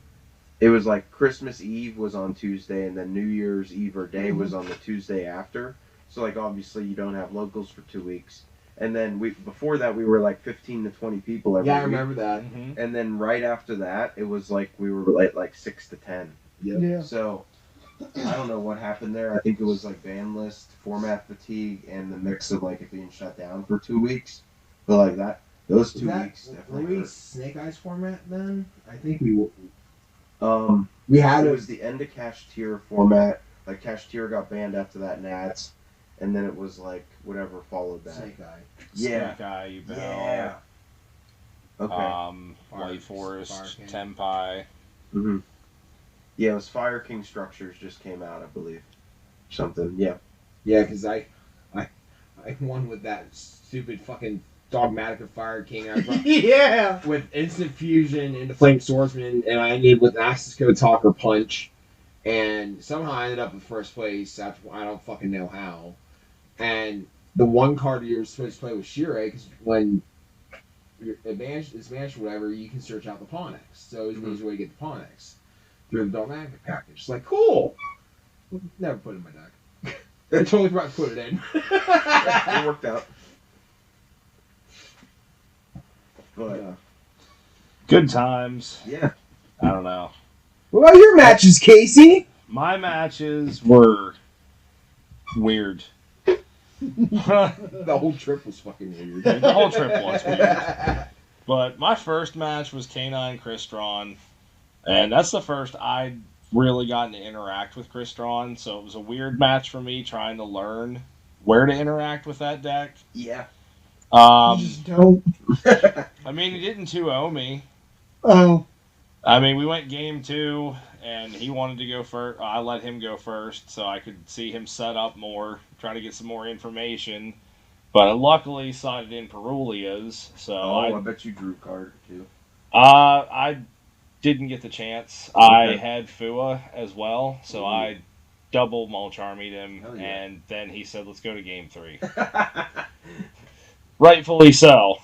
it was like Christmas Eve was on Tuesday, and then New Year's Eve or Day was on the Tuesday after. So like obviously you don't have locals for 2 weeks. And then before that we were like 15 to 20 people every Yeah, I week. remember that. Mm-hmm. And then right after that it was like we were like 6 to 10. Yep. Yeah. So I don't know what happened there. I think it was like ban list, format fatigue, and the mix of like it being shut down for 2 weeks. But like those 2 weeks Were definitely we hurt. Snake Eyes format then? I think we We had it it. was the end of Cash Tier format. Like Cash Tier got banned after that Nats, and then it was like whatever followed that. Snake Eye. Yeah. Snake Eye, you Bell. Yeah. Okay. White Forest, Fire King. Tempai. Mm-hmm. Yeah, it was Fire King Structures just came out, I believe. Something. Yeah. Yeah, because I won with that stupid fucking Dogmatic of Fire King. I brought, Yeah. with Instant Fusion into Flame Swordsman, and I ended with Access Code Talker Punch, and somehow I ended up in first place. After I don't fucking know how. And the one card you're supposed to play was Shirei, because when you're advanced or whatever, you can search out the Pawnex. So it's an easy way to get the Pawnex through the Dogmatic package. It's like, cool. Never put it in my deck. I totally forgot to put it in. It worked out. But Good times. yeah. I don't know. What about your matches, Casey? My matches were weird. The whole trip was fucking weird. The whole trip was weird. But my first match was K9 Crystron, and that's the first I'd really gotten to interact with Crystron, so it was a weird match for me trying to learn where to interact with that deck. Yeah. You just don't. I mean, he didn't 2-0 me. Oh. I mean, we went game 2, and he wanted to go first. I let him go first, so I could see him set up more, try to get some more information. But I luckily sided in Perulia's, so I bet you drew a card too. I didn't get the chance. I Okay. had Fua as well, so Ooh. I double mulch armied him, Hell yeah. and then he said, "Let's go to game 3." Rightfully so.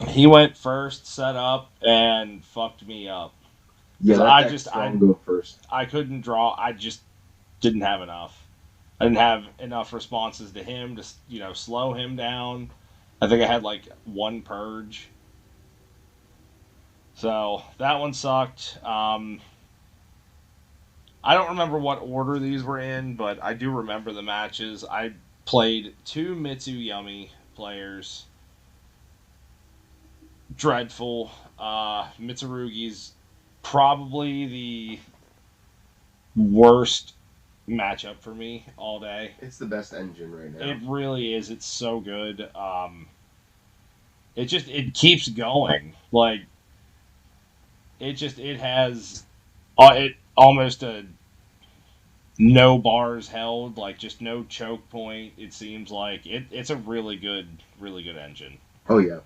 He went first, set up, and fucked me up. Yeah, So that I deck's just- strong I- to go first. I couldn't draw. I just didn't have enough. I didn't have enough responses to him to, slow him down. I think I had like 1 purge. So that one sucked. I don't remember what order these were in, but I do remember the matches. I played 2 Mitsuyami players. Dreadful. Mitsurugi's probably the worst matchup for me all day. It's the best engine right now. It really is. It's so good. It keeps going. Like it has it almost a no bars held, like just no choke point. It seems like it's a really good engine. Oh yeah.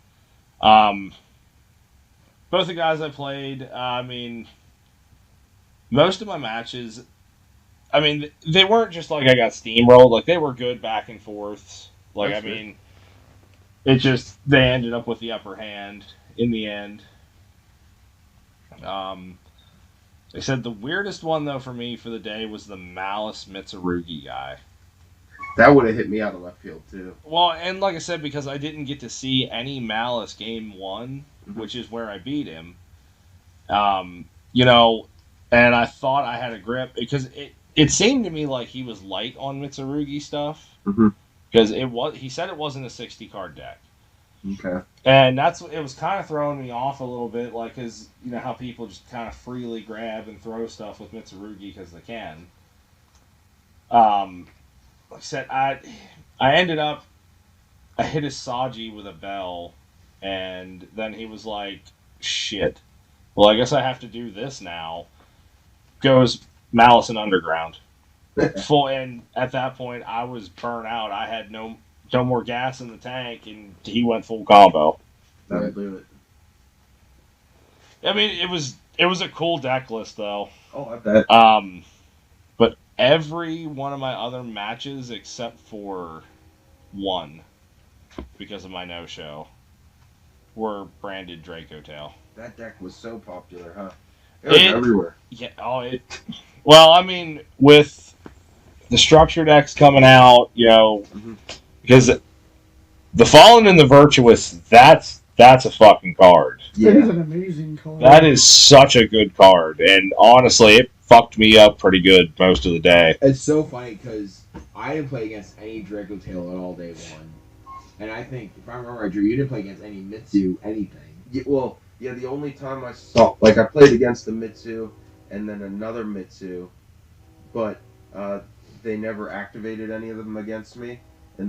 Both the guys I played, I mean, most of my matches, I mean, they weren't just like I got steamrolled. Like, they were good back and forths. Like, That's I mean, it just, they ended up with the upper hand in the end. They said the weirdest one, though, for me for the day was the Malice Mitsurugi guy. That would have hit me out of left field too. Well, and like I said, because I didn't get to see any Malice game 1, which is where I beat him, and I thought I had a grip, because it seemed to me like he was light on Mitsurugi stuff, because he said it wasn't a 60 card deck. Okay. And it was kind of throwing me off a little bit, like, because you know how people just kind of freely grab and throw stuff with Mitsurugi because they can. Like I said, I ended up, I hit his Saji with a bell, and then he was like, shit, well, I guess I have to do this now. Goes Malice and Underground. Full, and at that point, I was burnt out. I had no more gas in the tank, and he went full combo. That'll do it. I mean, it was a cool deck list, though. Oh, I bet. But every one of my other matches, except for one, because of my no-show, were branded Draco Tail. That deck was so popular, huh? It was everywhere. Yeah. Well, I mean, with the structure deck's coming out, Mhm. because the Fallen and the Virtuous, that's a fucking card. It is Yeah. an amazing card. That is such a good card, and honestly, it fucked me up pretty good most of the day. It's so funny because I didn't play against any Draco Tail at all day one. And I think, if I remember right, Drew, you didn't play against any Mitsu anything. Yeah, the only time I saw, like, I played against the Mitsu and then another Mitsu, but they never activated any of them against me. And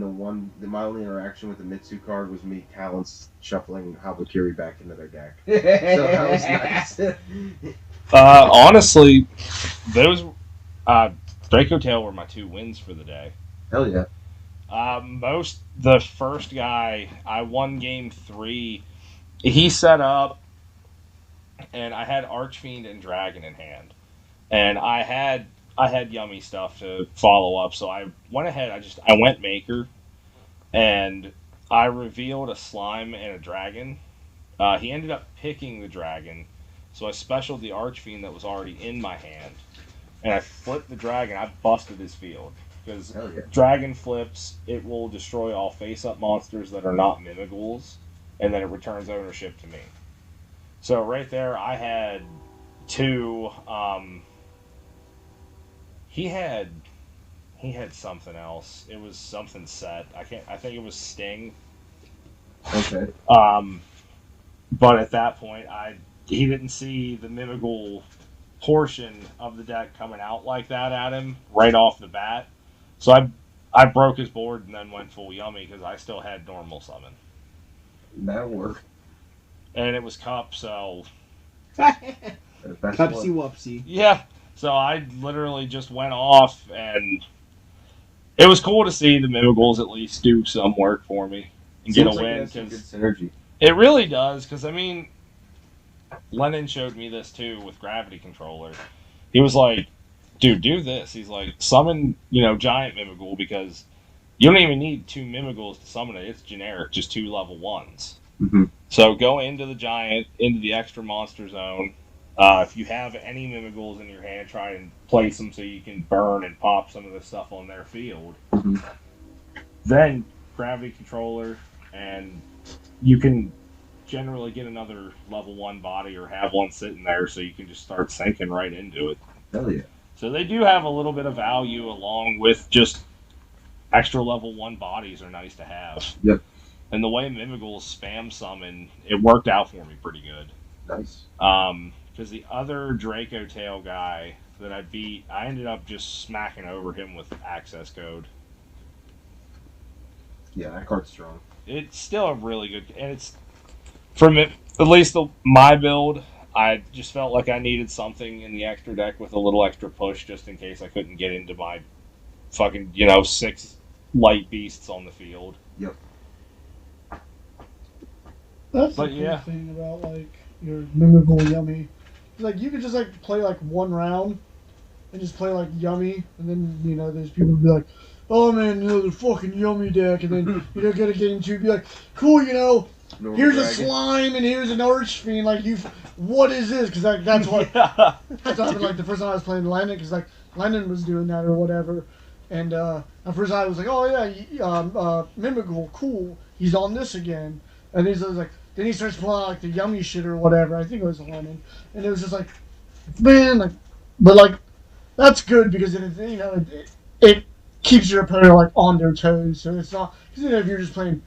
my only interaction with the Mitsu card was me talents shuffling Habakiri back into their deck. So that was nice. Honestly, those Draco Tail were my 2 wins for the day. Hell yeah. The first guy, I won game 3. He set up, and I had Archfiend and Dragon in hand, and I had yummy stuff to follow up. So I went ahead. I went Maker, and I revealed a Slime and a Dragon. He ended up picking the Dragon, so I specialed the Archfiend that was already in my hand, and I flipped the Dragon. I busted his field. Because Hell yeah. Dragon flips, it will destroy all face-up monsters that are not Mimighouls, and then it returns ownership to me. So right there, I had 2. He had something else. It was something set. I think it was Sting. Okay. But at that point, he didn't see the Mimighoul portion of the deck coming out like that at him right off the bat. So I broke his board and then went full yummy because I still had normal summon. That'll work. And it was Cup, so... That's Cupsy whoopsie. Yeah. So I literally just went off, and it was cool to see the Mimighouls at least do some work for me and get a win. Like good synergy. It really does, because, I mean, Lennon showed me this, too, with Gravity Controller. He was like, dude, do this. He's like, summon, Giant Mimighoul, because you don't even need 2 Mimighouls to summon it. It's generic, just 2 level 1s. Mm-hmm. So go into the Giant, into the extra monster zone. If you have any Mimighouls in your hand, try and place them so you can burn and pop some of the stuff on their field. Mm-hmm. Then Gravity Controller, and you can generally get another level 1 body or have one sitting there so you can just start sinking right into it. Hell yeah. So they do have a little bit of value along with just extra level 1 bodies are nice to have. Yep. And the way Mimighouls spam summon, it worked out for me pretty good. Nice. Because the other Draco Tail guy that I beat, I ended up just smacking over him with access code. Yeah, that card's strong. It's still a really good, and it's from it, at least my build. I just felt like I needed something in the extra deck with a little extra push, just in case I couldn't get into my fucking 6 light beasts on the field. Yep. That's But the cool yeah. thing about like your Mimighoul Yummy. Like you could just like play like 1 round and just play like Yummy, and then there's people who be like, oh man, the fucking Yummy deck, and then get a game 2, be like, cool, Normal here's a dragon. slime and here's an Archfiend. Like what is this? Because that's what Yeah. that's what happened. Like the first time I was playing Lennon, because like Lennon was doing that or whatever, and at first I was like, oh yeah, Mimighoul, cool, he's on this again, and he's like. Then he starts pulling out like the Yummy shit or whatever. I think it was Lennon, and it was just like, man, like, but like, that's good because it keeps your opponent like on their toes. So it's not because if you're just playing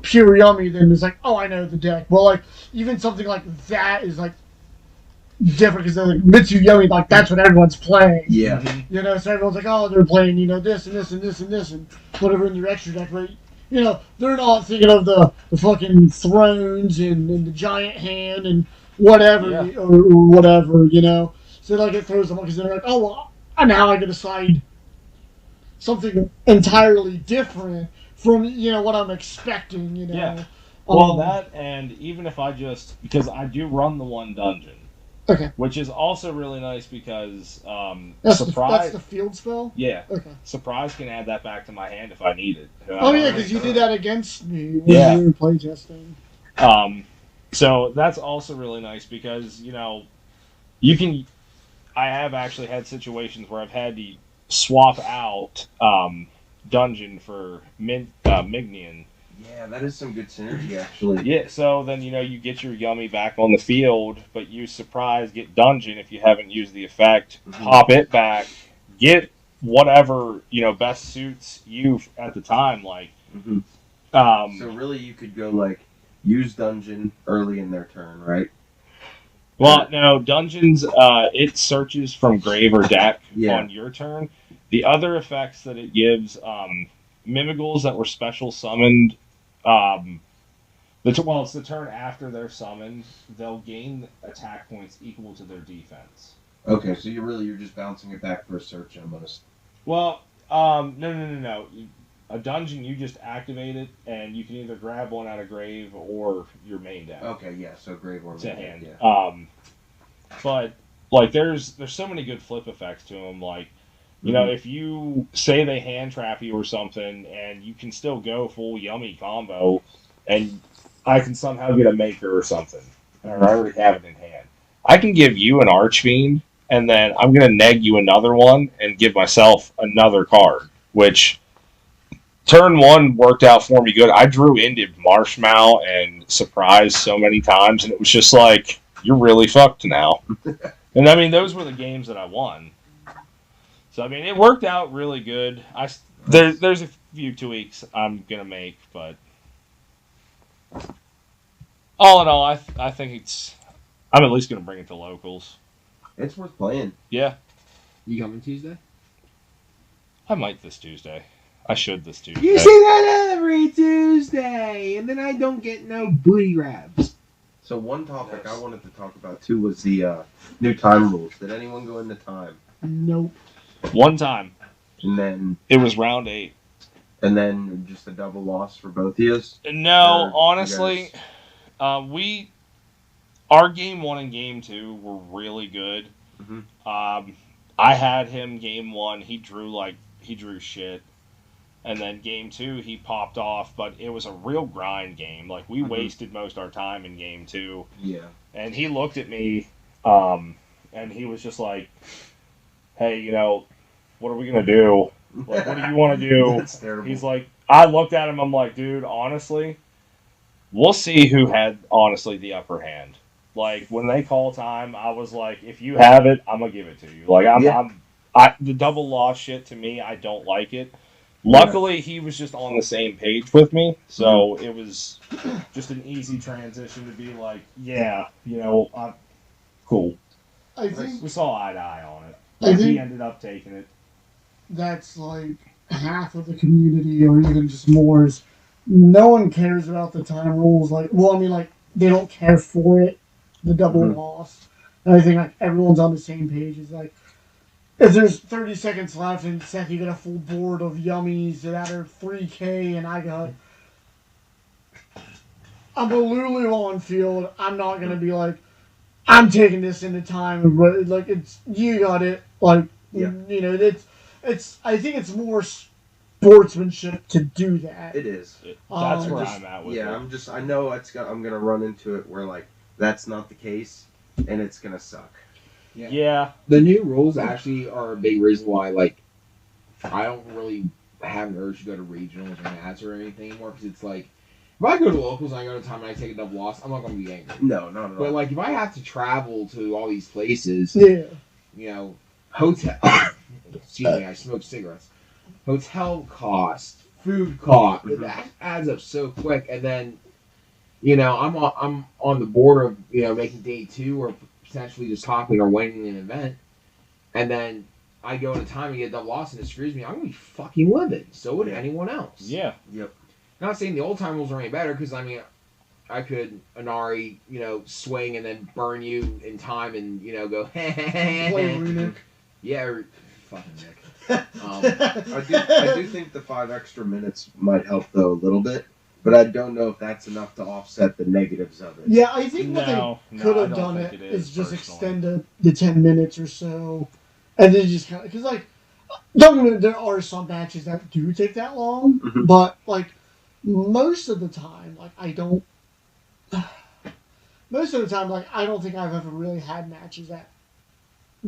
pure Yummy, then it's like, oh, I know the deck. Well, like even something like that is like different because like Mitsu Yummy, like that's what everyone's playing. Yeah. So everyone's like, oh, they're playing this and this and this and this and whatever in their extra deck, but. They're not thinking of the fucking thrones and the giant hand and whatever, Yeah. or whatever, So, like, it throws them off because they're like, oh, well, now I can decide something entirely different from, what I'm expecting, Yeah. Well, that, and even if because I do run the 1 dungeon. Okay. Which is also really nice because That's Surprise... the field spell? Yeah. Okay. Surprise can add that back to my hand if I need it. Oh, yeah, because you did that against me when Yeah. we were playtesting. So that's also really nice because, you can... I have actually had situations where I've had to swap out Dungeon for Mignion. Yeah, that is some good synergy, actually. Yeah, so then you get your Yummy back on the field, but you surprise get Dungeon if you haven't used the effect. Mhm. Pop it back, get whatever best suits you at the time. Like, Mhm. So really, you could go like use Dungeon early in their turn, right? well, no, Dungeons, it searches from grave or deck Yeah. on your turn. The other effects that it gives, Mimigals that were special summoned, it's the turn after they're summoned, they'll gain attack points equal to their defense. Okay, so you're just bouncing it back for a search almost. Well, no. A dungeon, you just activate it, and you can either grab one out of grave or your main deck. Okay, yeah, so grave or To main hand. deck, yeah. But like, there's so many good flip effects to them. Like, if you say they hand trap you or something, and you can still go full Yummy combo, and I can somehow get a maker or something, or I already have it in hand. I can give you an Archfiend, and then I'm gonna neg you another one and give myself another card, which turn one worked out for me good. I drew into Marshmallow and Surprise so many times, and it was just like, you're really fucked now. And I mean, those were the games that I won. So I mean, it worked out really good. There's a few tweaks I'm gonna make, but all in all, I think I'm at least gonna bring it to locals. It's worth playing. Yeah, You coming Tuesday? I might this Tuesday. I should this Tuesday. You say that every Tuesday, and then I don't get no booty grabs. So one topic I wanted to talk about too was the new time rules. Did anyone go into time? Nope. One time. And then It was round 8. and then just a double loss for both of you? No, Or honestly, you our game 1 and game 2 were really good. Mhm. I had him game 1. He drew shit, and then game 2 he popped off. But it was a real grind game. Like, we wasted most of our time in game 2. Yeah. And he looked at me, and he was just like, "Hey, what are we gonna do? Like, what do you want to do?" That's terrible. He's like, I looked at him. I'm like, dude, honestly, we'll see who had the upper hand. Like, when they call time, I was like, if you have it, I'm gonna give it to you. Like, the double loss shit to me, I don't like it. Luckily, he was just on the same page with me, so it was just an easy transition to be like, yeah, I'm cool. I think We saw eye to eye on it. I He think ended up taking it. that's like half of the community, or even just more. Is no one cares about the time rules. Like, well, I mean, like, they don't care for it. The double loss. And I think like everyone's on the same page. It's like, if there's 30 seconds left and Seth, you get a full board of Yummies that are 3K, and I'm a Lulu on field. I'm not gonna be like, I'm taking this into time, and like, it's, you got it. Like, Yeah. It's. I think it's more sportsmanship to do that. It is. That's where Just- I'm at with yeah, it. I know I'm gonna run into it where like that's not the case, and it's gonna suck. Yeah. The new rules actually are a big reason why, like, I don't really have an urge to go to regionals or nats or anything anymore, because it's like, if I go to locals and I go to time and I take a double loss, I'm not going to be angry. No, not at all. But, like, if I have to travel to all these places, Yeah. Hotel, excuse me, I smoke cigarettes, hotel cost, food cost, that adds up so quick, and then, I'm on the border of, making day 2 or potentially just topping or winning an event, and then I go into time and get a double loss and it screws me, I'm going to be fucking livid. So would anyone else. Yeah. Yep. Not saying the old time rules are any better, because, I mean, I could Inari, swing and then burn you in time and, go, Play Runic. yeah, or, fucking Nick. I do think the 5 extra minutes might help though a little bit, but I don't know if that's enough to offset the negatives of it. Yeah, I think what No, they could I have don't done think it it is, is just personally. extend the 10 minutes or so, and then just kind of, because like, don't get me wrong, there are some matches that do take that long, Mhm. but like most of the time, like I don't. Most of the time, like I don't think I've ever really had matches that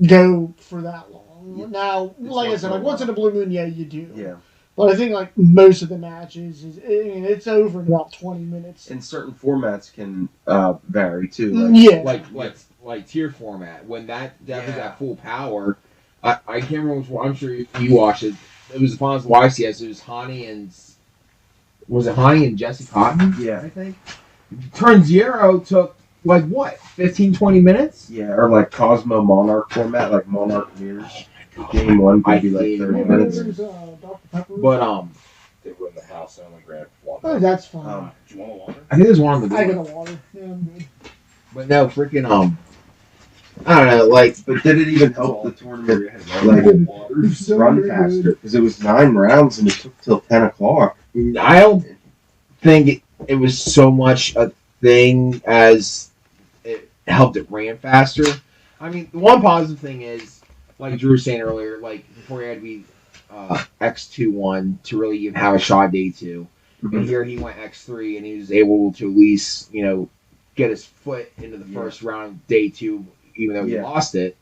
go for that long. Yeah. Now, It's like I once said, in a like once in a while. blue moon, yeah, you do. Yeah. But I think like most of the matches is, I mean, it's over in about 20 minutes. And certain formats can vary too. Yeah. Like tier format. When that was Yeah. at full power, I can't remember which one. I'm sure you watched it. It was the finals of YCS. It was Hani and Jesse Cotton? Yeah. I think. Turn Zero took like what, 15, 20 minutes? Yeah, or like Cosmo Monarch format, like Monarch Mirrors. Game one could be like hated 30 Monarch minutes. There's, Dr. Pepper. But They were in the house. I only grabbed one. Oh, that's fine. Do you want a water? I think there's one on the I door. got a water. Yeah, I'm good. But no, freaking I don't know, like But did it even help the tournament like It's so run good. faster? Because it was 9 rounds and it took till 10 o'clock. I don't think it was so much a thing as it helped it ran faster. I mean, the one positive thing is, like Drew was saying earlier, like before he had to be X2-1 to really even have a shot day 2. And here he went X3 and he was able to at least, get his foot into the first round day 2, even though he lost it.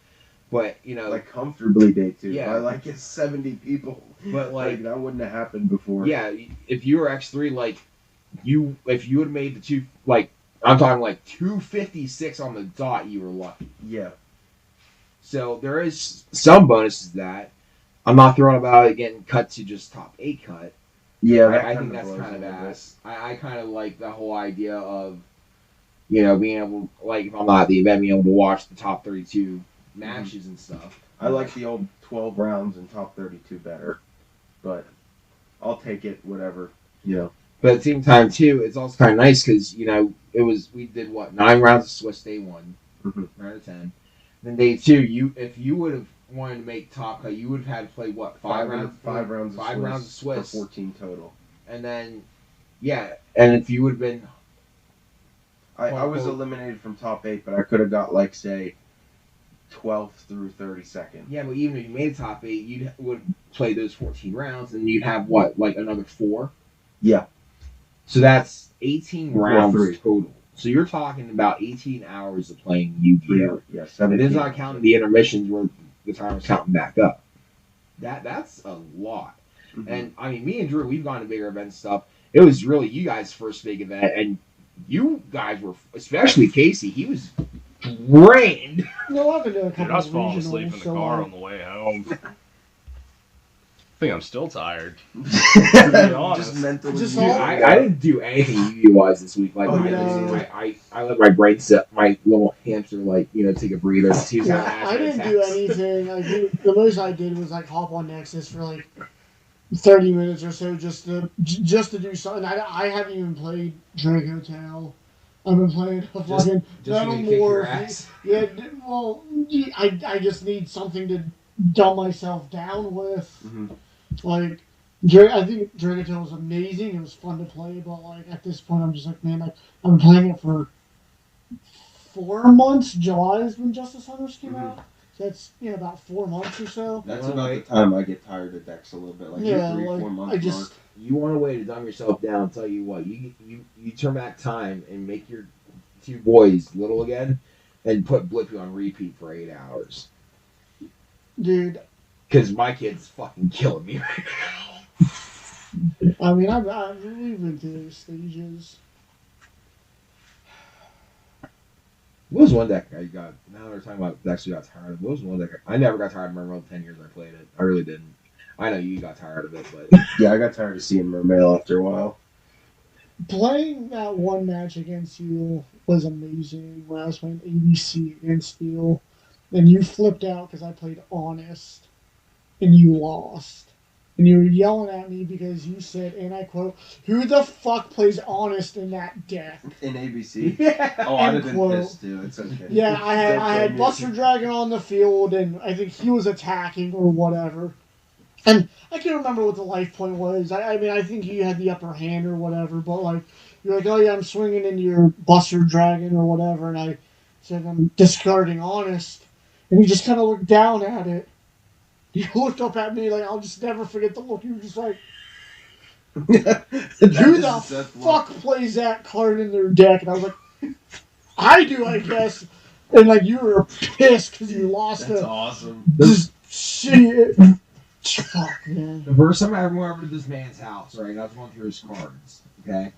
But, Like comfortably day 2. Yeah. By like it's 70 people. but like, that wouldn't have happened before. yeah, if you were X3, like, if you would have made the two, like, I'm talking like 256 on the dot, you were lucky. Yeah. So there is some bonuses to that. I'm not throwing about it getting cut to just top 8 cut. Yeah, I think that's kind of ass. I kind of like the whole idea of, being able, like, if I'm not at the event, being able to watch the top 32 matches and stuff. I like the old 12 rounds and top 32 better. But I'll take it, whatever. But at the same time, too, it's also kind of nice because, we did, 9 rounds of Swiss day 1, Mhm. 9 out of 10. Then day 2, if you would have wanted to make top cut, you would have had to play, 5 rounds? 5 rounds of Five Swiss rounds of Swiss. for 14 total. And then, and if you would have been... I was eliminated from top 8, but I could have got, like, say, 12th through 32nd. Yeah, but even if you made top 8, you would play those 14 rounds, and you'd have, another 4? Yeah. So that's 18 rounds 3. total. So you're talking about 18 hours of playing Yu-Gi-Oh! Yeah, And 17. it's not counting the intermissions where the timer's counting back up. That's a lot. Mhm. And, I mean, me and Drew, we've gone to bigger event stuff. It was really you guys' first big event, and you guys were, especially Casey, he was drained. No, I've been doing a couple Dude, I was of falling regionals, asleep in the so, car on the way home. I think I'm still tired. To be honest. Just mentally. Just Dude, all- I didn't do anything Yu-Gi-Oh-wise this week. Like, Oh, I let my brain set, my little hamster, take a breather. See Yeah, how I didn't do anything. The most I did was hop on Nexus for 30 minutes or so just to do something. I haven't even played Drake Hotel. I've been playing a fucking just no to kick your more. ass. Yeah, well, I just need something to dumb myself down with. Mhm. I think Drake Hotel was amazing. It was fun to play, but at this point, I'm just man, I've been playing it for 4 months. July is when Justice Hunters came out. So that's about 4 months or so. That's about the time I get tired of decks a little bit. Like Yeah, 3-4 months I just mark. You want a way to dumb yourself down? I'll tell you what. You turn back time and make your 2 boys little again, and put Blippi on repeat for 8 hours. Dude, Because my kid's fucking killing me right now. I mean, I've been through those stages. What was one deck I got? Now they're talking about decks we got tired of. What was one deck I never got tired of Mermail the 10 years I played it. I really didn't. I know you got tired of it, but Yeah, I got tired of seeing Mermail after a while. Playing that one match against you was amazing when I was playing ABC against you. And you flipped out because I played Honest. And you lost. And you were yelling at me because you said, and I quote, "Who the fuck plays Honest in that deck?" In ABC? yeah. Oh, I'd End have been quote. pissed too. It's okay. Yeah, I had Don't blame Buster me. Dragon on the field, and I think he was attacking or whatever. And I can't remember what the life point was. I mean, I think you had the upper hand or whatever, but you're like, oh yeah, I'm swinging into your Buster Dragon or whatever, and I said, I'm discarding Honest. And you just kind of looked down at it. You looked up at me I'll just never forget the look. You were just like, who the fuck plays that card in their deck? And I was like, I do, I guess. And like you were pissed because you lost That's a awesome. this shitty. Fuck man. The first time I ever went over to this man's house, right, I was going through his cards, okay?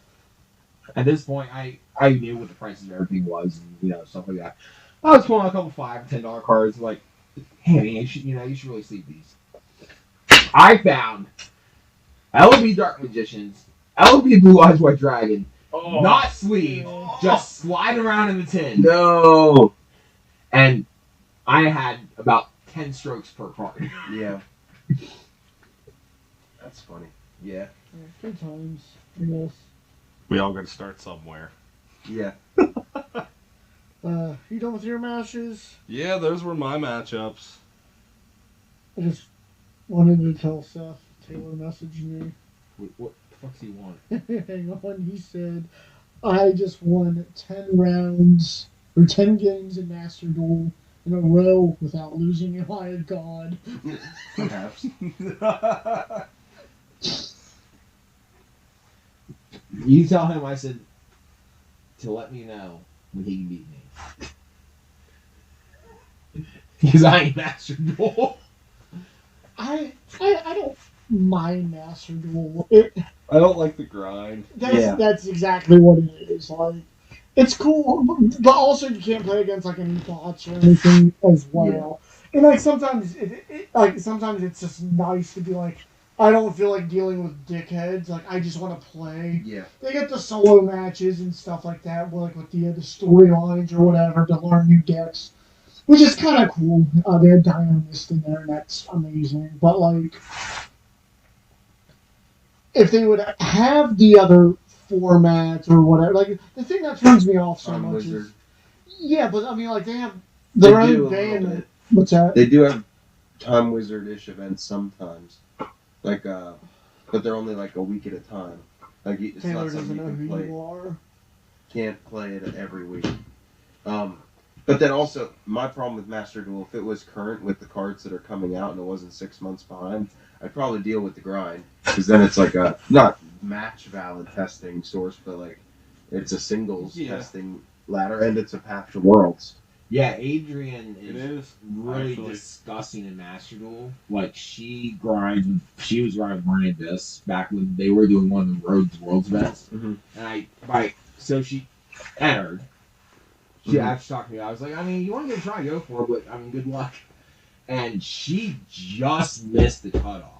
At this point, I knew what the prices of everything was and, you know, stuff like that. I was pulling out a couple $5 and $10 cards, like, hey, man, you should really see these. I found LB Dark Magicians, LB Blue Eyes White Dragon, not sleeve, just slide around in the tin. No. And I had about 10 strokes per card. Yeah. That's funny. Yeah. Good times, I guess. We all got to start somewhere. Yeah. You done with your matches? Yeah, those were my matchups. I just wanted to tell Seth. Taylor messaged me. What the fuck's he want? Hang on, he said, I just won 10 rounds, or 10 games in Master Duel in a row without losing an Eye of God. Perhaps. You tell him I said to let me know when he can beat me. Because I ain't Master Duel. I don't mind Master Duel. I don't like the grind. That's exactly what it is. Like, it's cool, but also you can't play against like any bots or anything as well. And like sometimes sometimes it's just nice to be like, I don't feel like dealing with dickheads. Like I just want to play. Yeah. They get the solo matches and stuff like that, like with the storylines or whatever to learn new decks, which is kind of cool. They had Dynamist in there, and that's amazing. But like, if they would have the other formats or whatever, like the thing that turns me off so much is, yeah, but I mean, like they have their own band. What's that? They do have Time Wizard-ish events sometimes, like but they're only like a week at a time. Like it's Taylor not something doesn't know you can who play. you are. Can't play it every week. But then also my problem with Master Duel, if it was current with the cards that are coming out and it wasn't 6 months behind, I'd probably deal with the grind, because then it's like a not match valid testing source, but like it's a singles testing ladder, and it's a path to worlds. Yeah, Adrian is really actually disgusting in Master Duel. Like she was grinding with Marnie Abyss back when they were doing one of the Worlds events, and so she entered. She actually talked to me. I was like, I mean, you want to give it a try, go for it, but I mean, good luck. And she just missed the cutoff.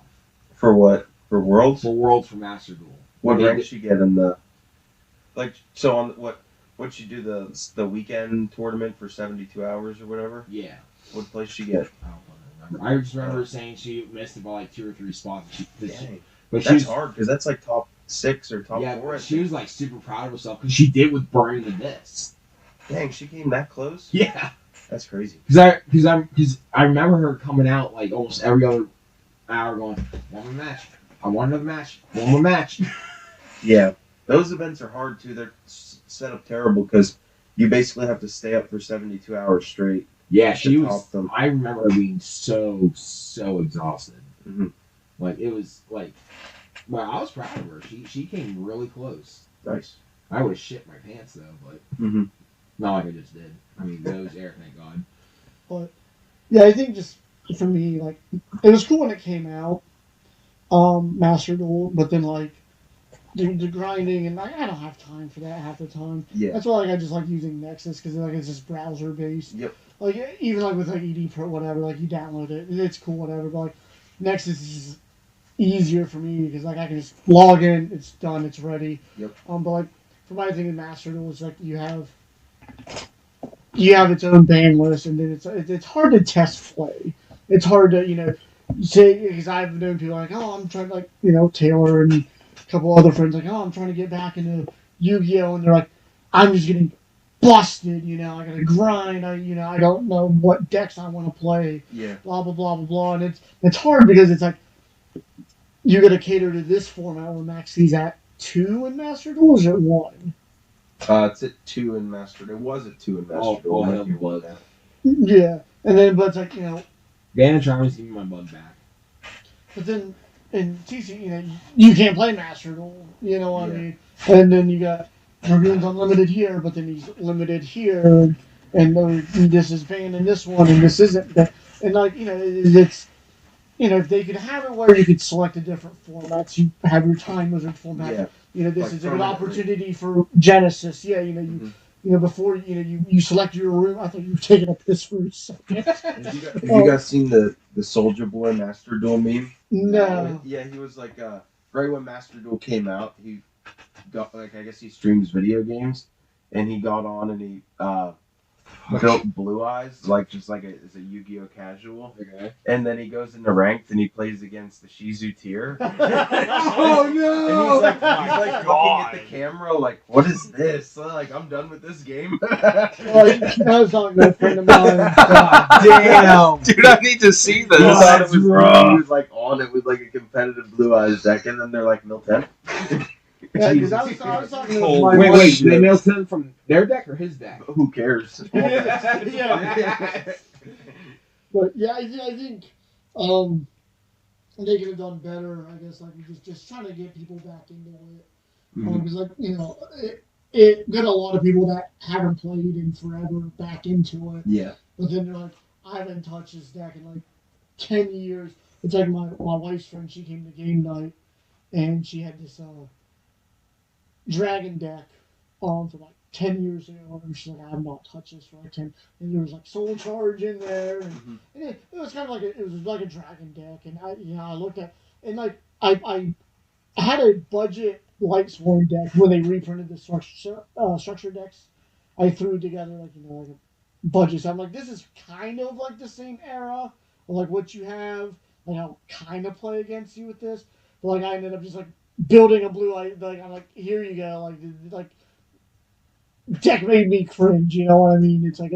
For what? For Worlds? For Worlds for Master Duel. What rank she get in the? Like, so on what she do the weekend tournament for 72 hours or whatever? Yeah. What place she get? I don't remember. I just remember saying she missed it by like 2 or 3 spots. But that's hard because that's like top 6 or top 4. Yeah, she was like super proud of herself because she did with Burning the Abyss. Dang, she came that close? Yeah. That's crazy. Because I remember her coming out like almost every other hour going, one more match. I want another match. One more match. Yeah. Those events are hard too. They're set up terrible because you basically have to stay up for 72 hours straight. Yeah, she was. I remember her being so exhausted. Mm-hmm. Like it was like, but I was proud of her. She came really close. Nice. I would have shit my pants though, but not like I just did. I mean, those air, thank God. But yeah, I think just for me, like it was cool when it came out, Master Duel, but then like the grinding and like I don't have time for that half the time. Yeah. That's why like I just like using Nexus because like it's just browser based. Yep. Like even like with like ED Pro whatever, like you download it, it's cool whatever. But like Nexus is easier for me because like I can just log in, it's done, it's ready. Yep. But like for my thing in Master Duel, it's like you have its own ban list, and then it's hard to test play. It's hard to say because I've known people like, oh, I'm trying to Taylor and a couple other friends like, oh, I'm trying to get back into Yu-Gi-Oh, and they're like, I'm just getting busted. I gotta grind. I don't know what decks I want to play. Yeah. Blah blah blah blah blah, and it's hard because it's like you gotta cater to this format where Maxi's at 2 in Master Duel. Or is it 1? It's at 2 in Master Duel. It was at 2 in Master Duel. It was. Yeah, and then but it's like Van Charm's giving my bug back. But then in TC, you can't play Master Duel. You know what I mean? And then you got Dragoon's unlimited here, but then he's limited here. and this is banned in this one, and this isn't. And like it's if they could have it where you could select the different formats, you have your time wizard format. Yeah. This Like is a good permanently. opportunity for Genesis. Yeah, Mhm. Before you select your room. I thought you were taking a piss for a second. Have you guys seen the Soldier Boy Master Duel meme? No. Yeah, he was like right when Master Duel came out, he got I guess he streams video games, and he got on and he built Blue Eyes just like as a Yu-Gi-Oh casual. Okay. And then he goes into ranked and he plays against the Shizu tier. Oh no! And he's like God. looking at the camera like, what is this? Like, I'm done with this game. That was not a good friend of mine. Damn. Dude, I need to see this. I thought it was rough. he was like on it with like a competitive Blue Eyes deck, and then they're like Mil 10. Yeah, because I was talking to Oh, my Wait, wife. did they mail to them from their deck or his deck? Who cares? Yeah. But yeah, I think they could have done better. I guess like just trying to get people back into it. Because it got a lot of people that haven't played in forever back into it. Yeah. But then they're like, I haven't touched this deck in like 10 years. It's like my wife's friend. She came to game night, and she had this dragon deck for like 10 years ago, and she's like, I have not touched this for like 10. And there was like Soul Charge in there, and, and it was kind of like it was like a dragon deck. And I looked at, and like I had a budget Lightsworn deck when they reprinted the structure decks. I threw together like a budget. So I'm like, this is kind of like the same era, of like what you have. Like I'll kind of play against you with this, but like I ended up just like building a blue light. Like I'm like, here you go. Like deck made me cringe. You know what I mean? It's like,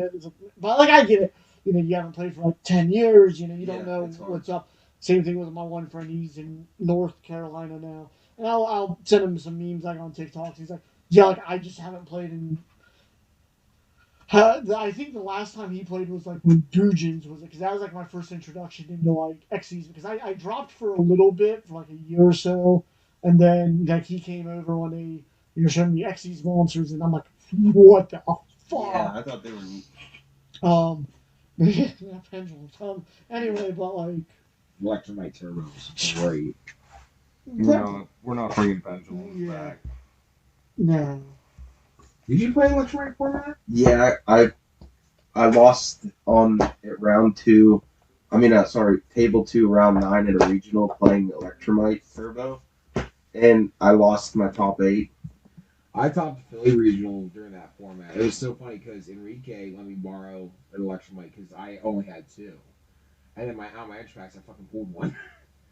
but like I get it. You haven't played for like 10 years. You don't know what's up. Same thing with my one friend. He's in North Carolina now, and I'll send him some memes like on TikTok. He's like, yeah, like I just haven't played in. I think the last time he played was like when Dujins was it, because that was like my first introduction into like Xyz, because I dropped for a little bit for like a year or so, and then like he came over when they showing me Xyz monsters, and I'm like, what the fuck? Yeah, I thought they were neat. Yeah, pendulums. Anyway, but like Electromite turbos. Great. No, we're not bringing pendulums Yeah. back. No. Did you play Electromite format? Yeah, I lost on at round 2. I mean, table 2, round 9 at a regional playing Electromite Turbo, and I lost my top 8. I topped Philly Regional during that format. It was so funny because Enrique let me borrow an Electromite because I only had 2. And then on my edge packs, I fucking pulled 1.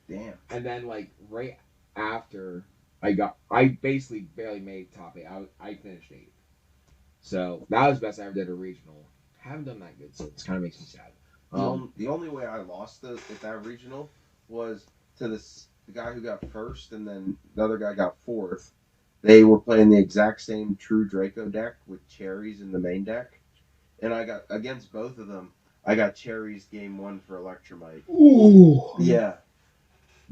Damn. And then, like, right after I basically barely made top 8. I finished 8th. So that was the best I ever did at a regional. Haven't done that good since. Kind of makes me sad. The only way I lost at that regional was to the guy who got first, and then the other guy got 4th. They were playing the exact same True Draco deck with cherries in the main deck, and I got against both of them. I got cherries game 1 for Electromite. Ooh. Yeah,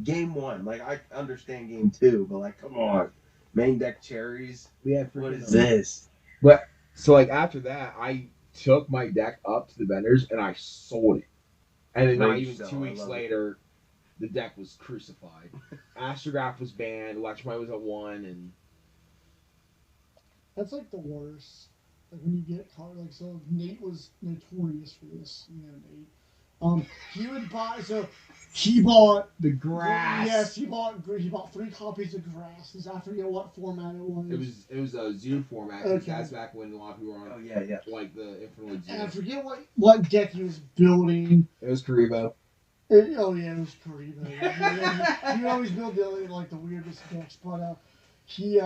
game 1. Like I understand game 2, but like, come on, main deck cherries. Yeah, What is this? So, like, after that, I took my deck up to the vendors and I sold it. And then not Great even sell, 2 I weeks love it. later, the deck was crucified. Astrograph was banned, Electromite was at 1, and That's like the worst. Like when you get caught, like so Nate was notorious for this, Nate. He would buy he bought the grass. Yes, he bought 3 copies of grass. I forget what format it was. It was a Zoom format. 'Cause Okay. That's back when a lot of people were on. Oh yeah. Like the Infinite And I Zoom. forget what deck he was building. It was Karibo. It was Karibo. He always build the weirdest decks, but he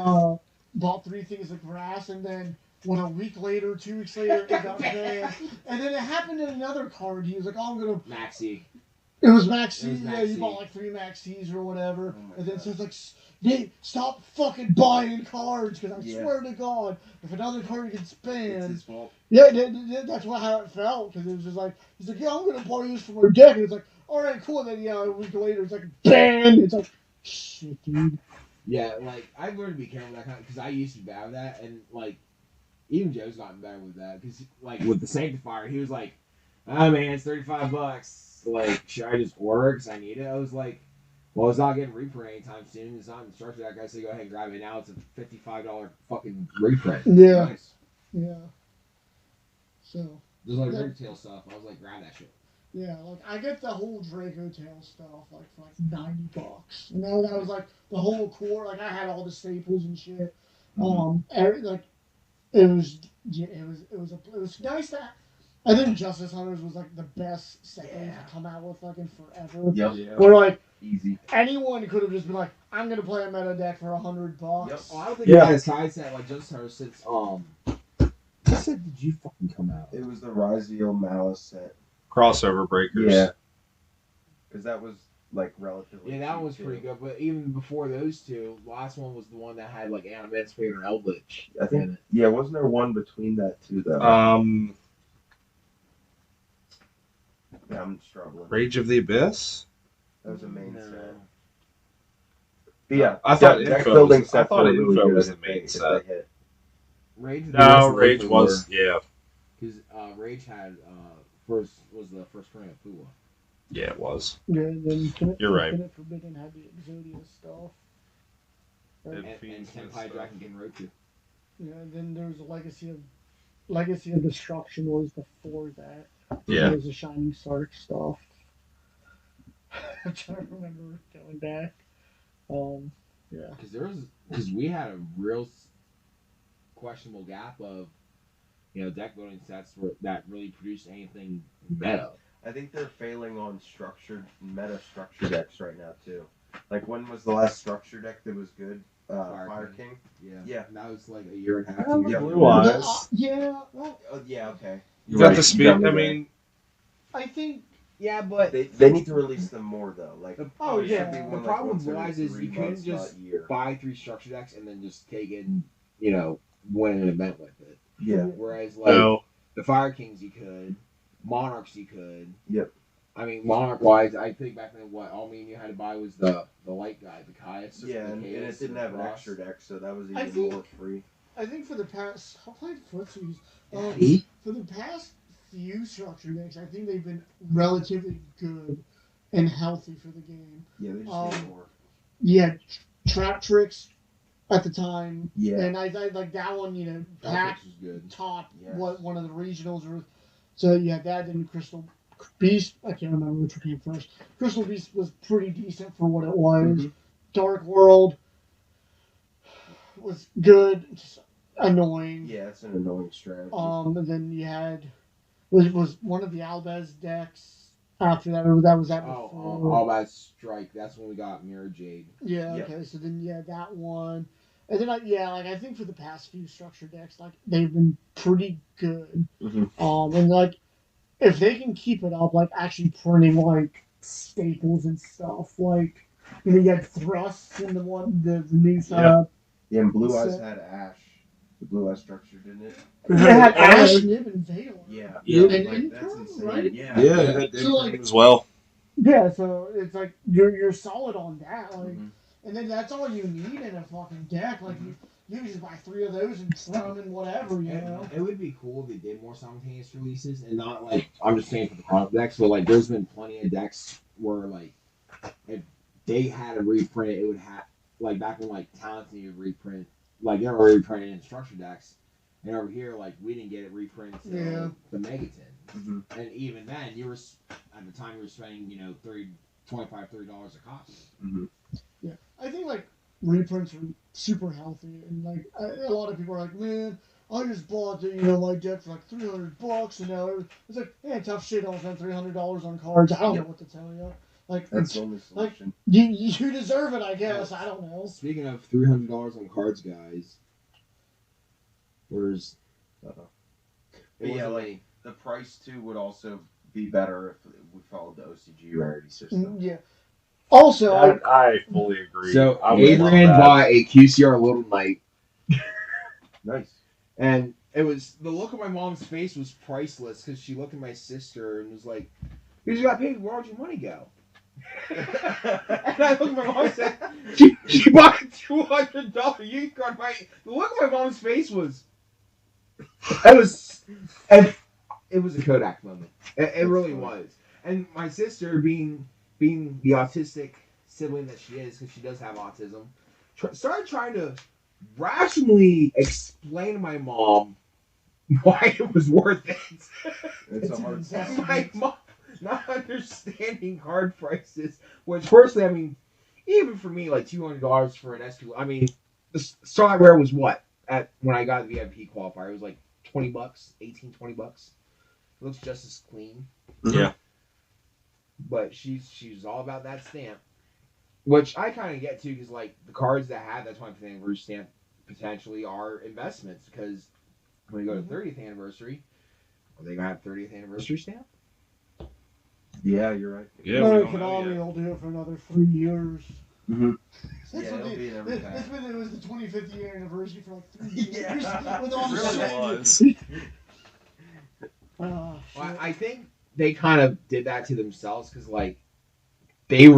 bought 3 things of grass, and then a week later, 2 weeks later, it got banned. And then it happened in another card. He was like, "Oh, I'm gonna." Maxi. It was Maxi. It was Yeah, he Maxi. bought like 3 Maxis or whatever. Oh my And then God. so it's like, Nate, stop fucking buying cards, because I Yeah. swear to God, if another card gets It's banned. his fault. Yeah, that's how it felt, because it was just like, he's like, yeah, I'm going to borrow this from our deck. And it's like, all right, cool. And then, a week later, it's like, banned. It's like, shit, dude. Yeah, like I've learned to be careful with that kind of because I used to be bad with that, and like even Joe's gotten better with that because, like, with the sanctifier, he was like, "Oh man, it's $35. Like, should I just order it because I need it?" I was like, "Well, it's not getting reprint anytime soon. It's not in the structure deck." I said, "Go ahead and grab it now. It's a $55 fucking reprint." Yeah. Nice. Yeah. So. There's like retail stuff. I was like, grab that shit. Yeah, like I get the whole Draco tail stuff like for like $90. You know, that was like the whole core. Like I had all the staples and shit. Like it was nice that I think Justice Hunters was like the best second to come out with like in forever. Yep. Yeah. Where like Easy. anyone could have just been like, I'm gonna play a meta deck for $100. Yep. Oh, I don't think it has ties that like Justice Hunters since What set did you fucking come out? It was the Ryziel Malice set. Crossover breakers. Yeah. Because that was like relatively. Yeah, that cheap, was too. pretty good. But even before those two, the last one was the one that had like Animator and Eldritch. I think. Yeah, wasn't there one between that too though? Yeah, I'm struggling. Rage of the Abyss. That was a main No. set. But yeah, I thought deck Info building was- I sets thought were really Info good was if the main they set. hit. Rage. No, Rage was because Rage had was the first print of Fua. Yeah, it was. Yeah, and then Infinite, You're right. Infinite Forbidden had the Exodia stuff. And And Fiends and Tenpai stuff. Dragon Genroku. Yeah, and then there was a Legacy of Destruction was before that. Yeah. There was the Shining Sark stuff. I'm trying to remember going back. Yeah. Because we had a real questionable gap of deck building sets that really produced anything meta. I think they're failing on meta structure decks right now too. Like when was the last structure deck that was good? Fire King. Yeah. That was like a year and a half. Oh, 2 years Blue ago. Eyes. Yeah, well, Oh yeah, okay. You got the speed. I mean, I think. Yeah, but They need to release them more though. Like Oh, it should yeah. be The one, like, problem once with every Wise is 3 you couldn't months, just not a year. buy 3 structure decks and then just take in, win an event with it. Yeah. Whereas like no. the Fire Kings you could, Monarchs you could. Yep. I mean, Monarch wise, I think back then what all me and you had to buy was the light guy, the Caius. Yeah, the and Chaos, it didn't have an Frost. extra deck, so that was I even think- more free. I think for the past. I played footsies. He? For the past few structure decks, I think they've been relatively good and healthy for the game. Yeah, they just need Um, more. Yeah, Trap Tricks at the time. Yeah. And I like that one, pack That was good. top Yes. one of the regionals. So you had that, then Crystal Beast. I can't remember which one came first. Crystal Beast was pretty decent for what it was. Mhm. Dark World was good, just annoying. Yeah, it's an annoying strategy. And then you had was one of the Albez decks after that, or that was that Oh, before? all about Strike. That's when we got Mirror Jade. Yeah, Yep. okay, so then you had that one. And then I think for the past few structure decks, like they've been pretty good. Mhm. And like if they can keep it up, like actually printing like staples and stuff, like you had thrusts in the new setup. Yeah, and Blue Eyes So- had Ash. The Blue Eyes structure, didn't it? It had Ash, Nib, and Valor. Yeah. Yeah. And Like, that's Incredible, insane. right? Yeah. Yeah, it had So, like- as well. Yeah, so it's like you're solid on that, like, Mhm. and then that's all you need in a fucking deck. Like you just buy 3 of those and throw them in whatever, you know. It would be cool if they did more simultaneous releases and not like I'm just saying for the product decks, but like there's been plenty of decks where like if they had a reprint, it would have like back when like Talents needed reprint, like they were reprinted in structure decks, and over here like we didn't get it reprinted until Yeah. the Megaton, Mhm. and even then you were at the time you were spending $25-$30 a copy. Mhm. Yeah, I think like reprints are super healthy, and like a lot of people are like, man, I just bought my deck for like $300, and now it's like, yeah, tough shit. I'll spend $300 on cards. I don't know what to tell you. Like, That's the only solution. you deserve it, I guess. I don't know. Speaking of $300 on cards, guys, where's Uh-oh. it But yeah, wasn't like me. the price too would also be better if we followed the OCG rarity system. Yeah. Also, I fully agree. So I would love Adrian that. bought a QCR Little Knight, Nice. and it was the look on my mom's face was priceless because she looked at my sister and was like, "You just got paid. Where would your money go?" And I looked at my mom and said, "She bought a $200 youth card." The look on my mom's face was, It was a Kodak moment. It really was. And my sister, being the autistic sibling that she is, because she does have autism, started trying to rationally explain to my mom why it was worth it. It's a hard investment. My mom not understanding card prices, which personally, I mean, even for me, like $200 for an SP, I mean, the Starlight Rare was what when I got the VIP qualifier? It was like $20, $18, $20. It looks just as clean. Yeah. But she's all about that stamp, which I kind of get too, because like the cards that have that 25th anniversary stamp potentially are investments, because when you go to 30th anniversary, are they gonna have 30th anniversary stamp? Yeah, you're right. Yeah, we American don't know Army yet. will do it for another 3 years. Mm-hmm. That's Yeah, what it'll be in every pack. it's been, it was the 25th year anniversary for like 3 years. Yeah. With all the It really shit. was. Ah, Well, shit. I think they kind of did that to themselves, because like they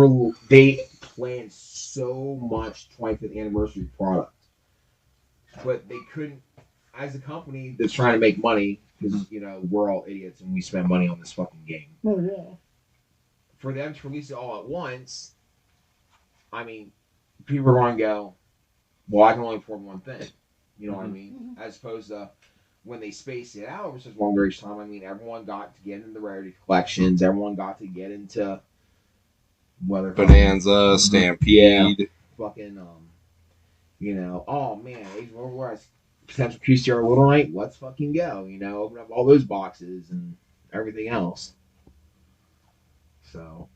planned so much 25th anniversary product, but they couldn't, as a company that's trying to make money, because we're all idiots and we spend money on this fucking game. Oh, yeah. For them to release it all at once, I mean, people are going to go, well, I can only afford one thing. You know what I mean? As opposed to when they spaced it out over such a long period of time, I mean, everyone got to get into the rarity collections. Everyone got to get into whether Bonanza, Stampede. fucking, oh man, Age of Overwatch, potential QCR Little Night, let's fucking go. Open up all those boxes and everything else. So,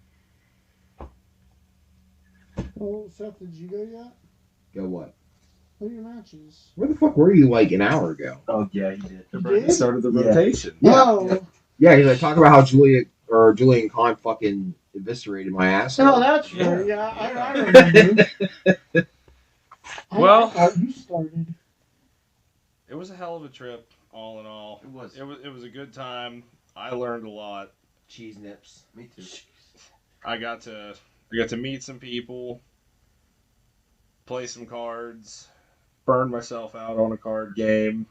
Well, Seth, did you go yet? go what? What are your matches? Where the fuck were you like an hour ago? Oh yeah, he did. You Brandon did? started the Yeah. rotation. Oh. Yeah, he's like talking about how Julian Kahn fucking eviscerated my ass. No, that's Yeah. right. Yeah, I remember. Well- I thought you started. It was a hell of a trip, all in all. It was. It was a good time. I learned a lot. Cheese nips. Me too. I got to meet some people, play some cards, burn myself out on a card game,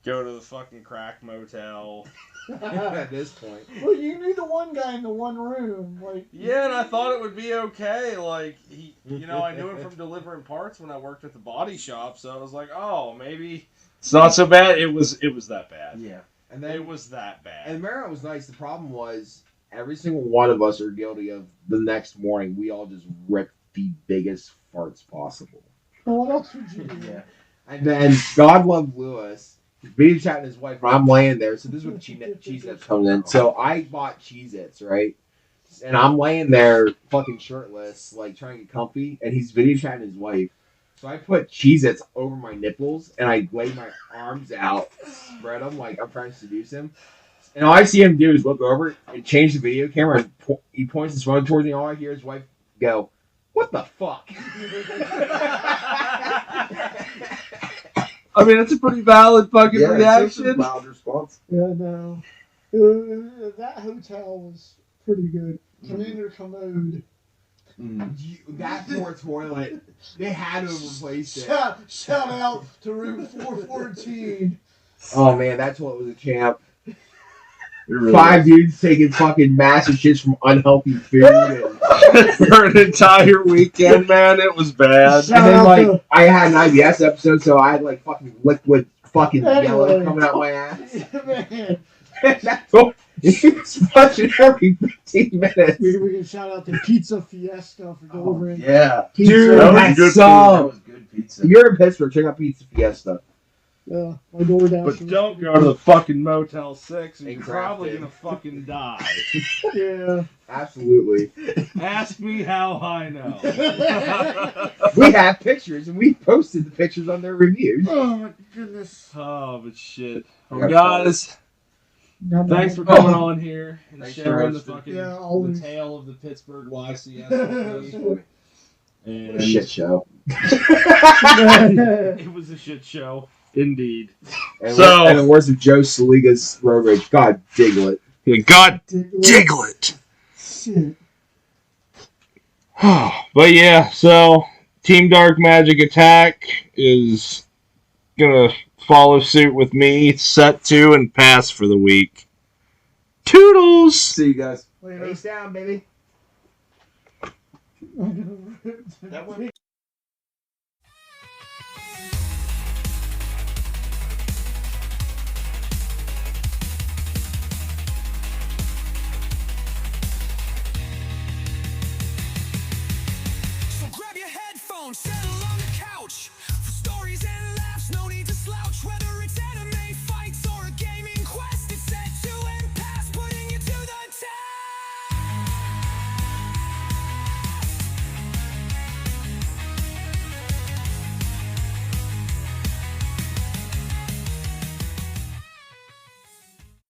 go to the fucking crack motel. At this point. Well, you knew the one guy in the one room. Like, Yeah, and I thought it would be okay. Like I knew him from delivering parts when I worked at the body shop, so I was like, oh, maybe it's not so bad. It was that bad. Yeah. And then It was that bad. And Marriott was nice. The problem was every single one of us are guilty of the next morning. We all just ripped the biggest farts possible. well, what else would you do? Yeah. And then God love Lewis. He's video chatting his wife. I'm laying there. So this is when Cheez-Its comes in. So I bought Cheez-Its, right? And I'm laying there fucking shirtless, like trying to get comfy. And he's video chatting his wife. So I put Cheez-Its over my nipples and I lay my arms out, spread them like I'm trying to seduce him. And all I see him do is look over and change the video camera. And he points his phone towards me. All I hear is his wife go, "What the fuck?" I mean, it's a pretty valid fucking Yeah, it's a reaction. loud response. Yeah, no. That hotel was pretty good. Commander Commode. That poor toilet. They had to have replaced it. Shout out to room 414. Oh man, that toilet was a champ. It really 5 dudes taking fucking massive shits from unhealthy food. And For an entire weekend, man, it was bad. Shout then, out like, to- I had an IBS episode, so I had, like, fucking liquid fucking yellow Anyway. coming out my ass. Man, That's all. He was flushing every 15 minutes. we can shout out to Pizza Fiesta for delivering Yeah. pizza. Dude, That was that's good food. That some. was good pizza. You're in Pittsburgh, check out Pizza Fiesta. Yeah, my DoorDash. But was don't pretty go to the fucking Motel 6 and And you're craft probably it. gonna fucking die. good. Absolutely. Ask me how I know. We have pictures, and we posted the pictures on their reviews. Oh my goodness. Oh, but shit. I Well, got guys, God, thanks no. for coming on here and Thanks for sharing the hosting. fucking Yeah, always. the tale of the Pittsburgh YCS with me. And Shit show. it was a shit show, indeed. And, So- and the words of Joe Saliga's road rage. God, Diglett. God Diglett. Shit. But yeah, so Team Dark Magic Attack is gonna follow suit with me, set to, and pass for the week. Toodles! See you guys. Later. Face down, baby. That one.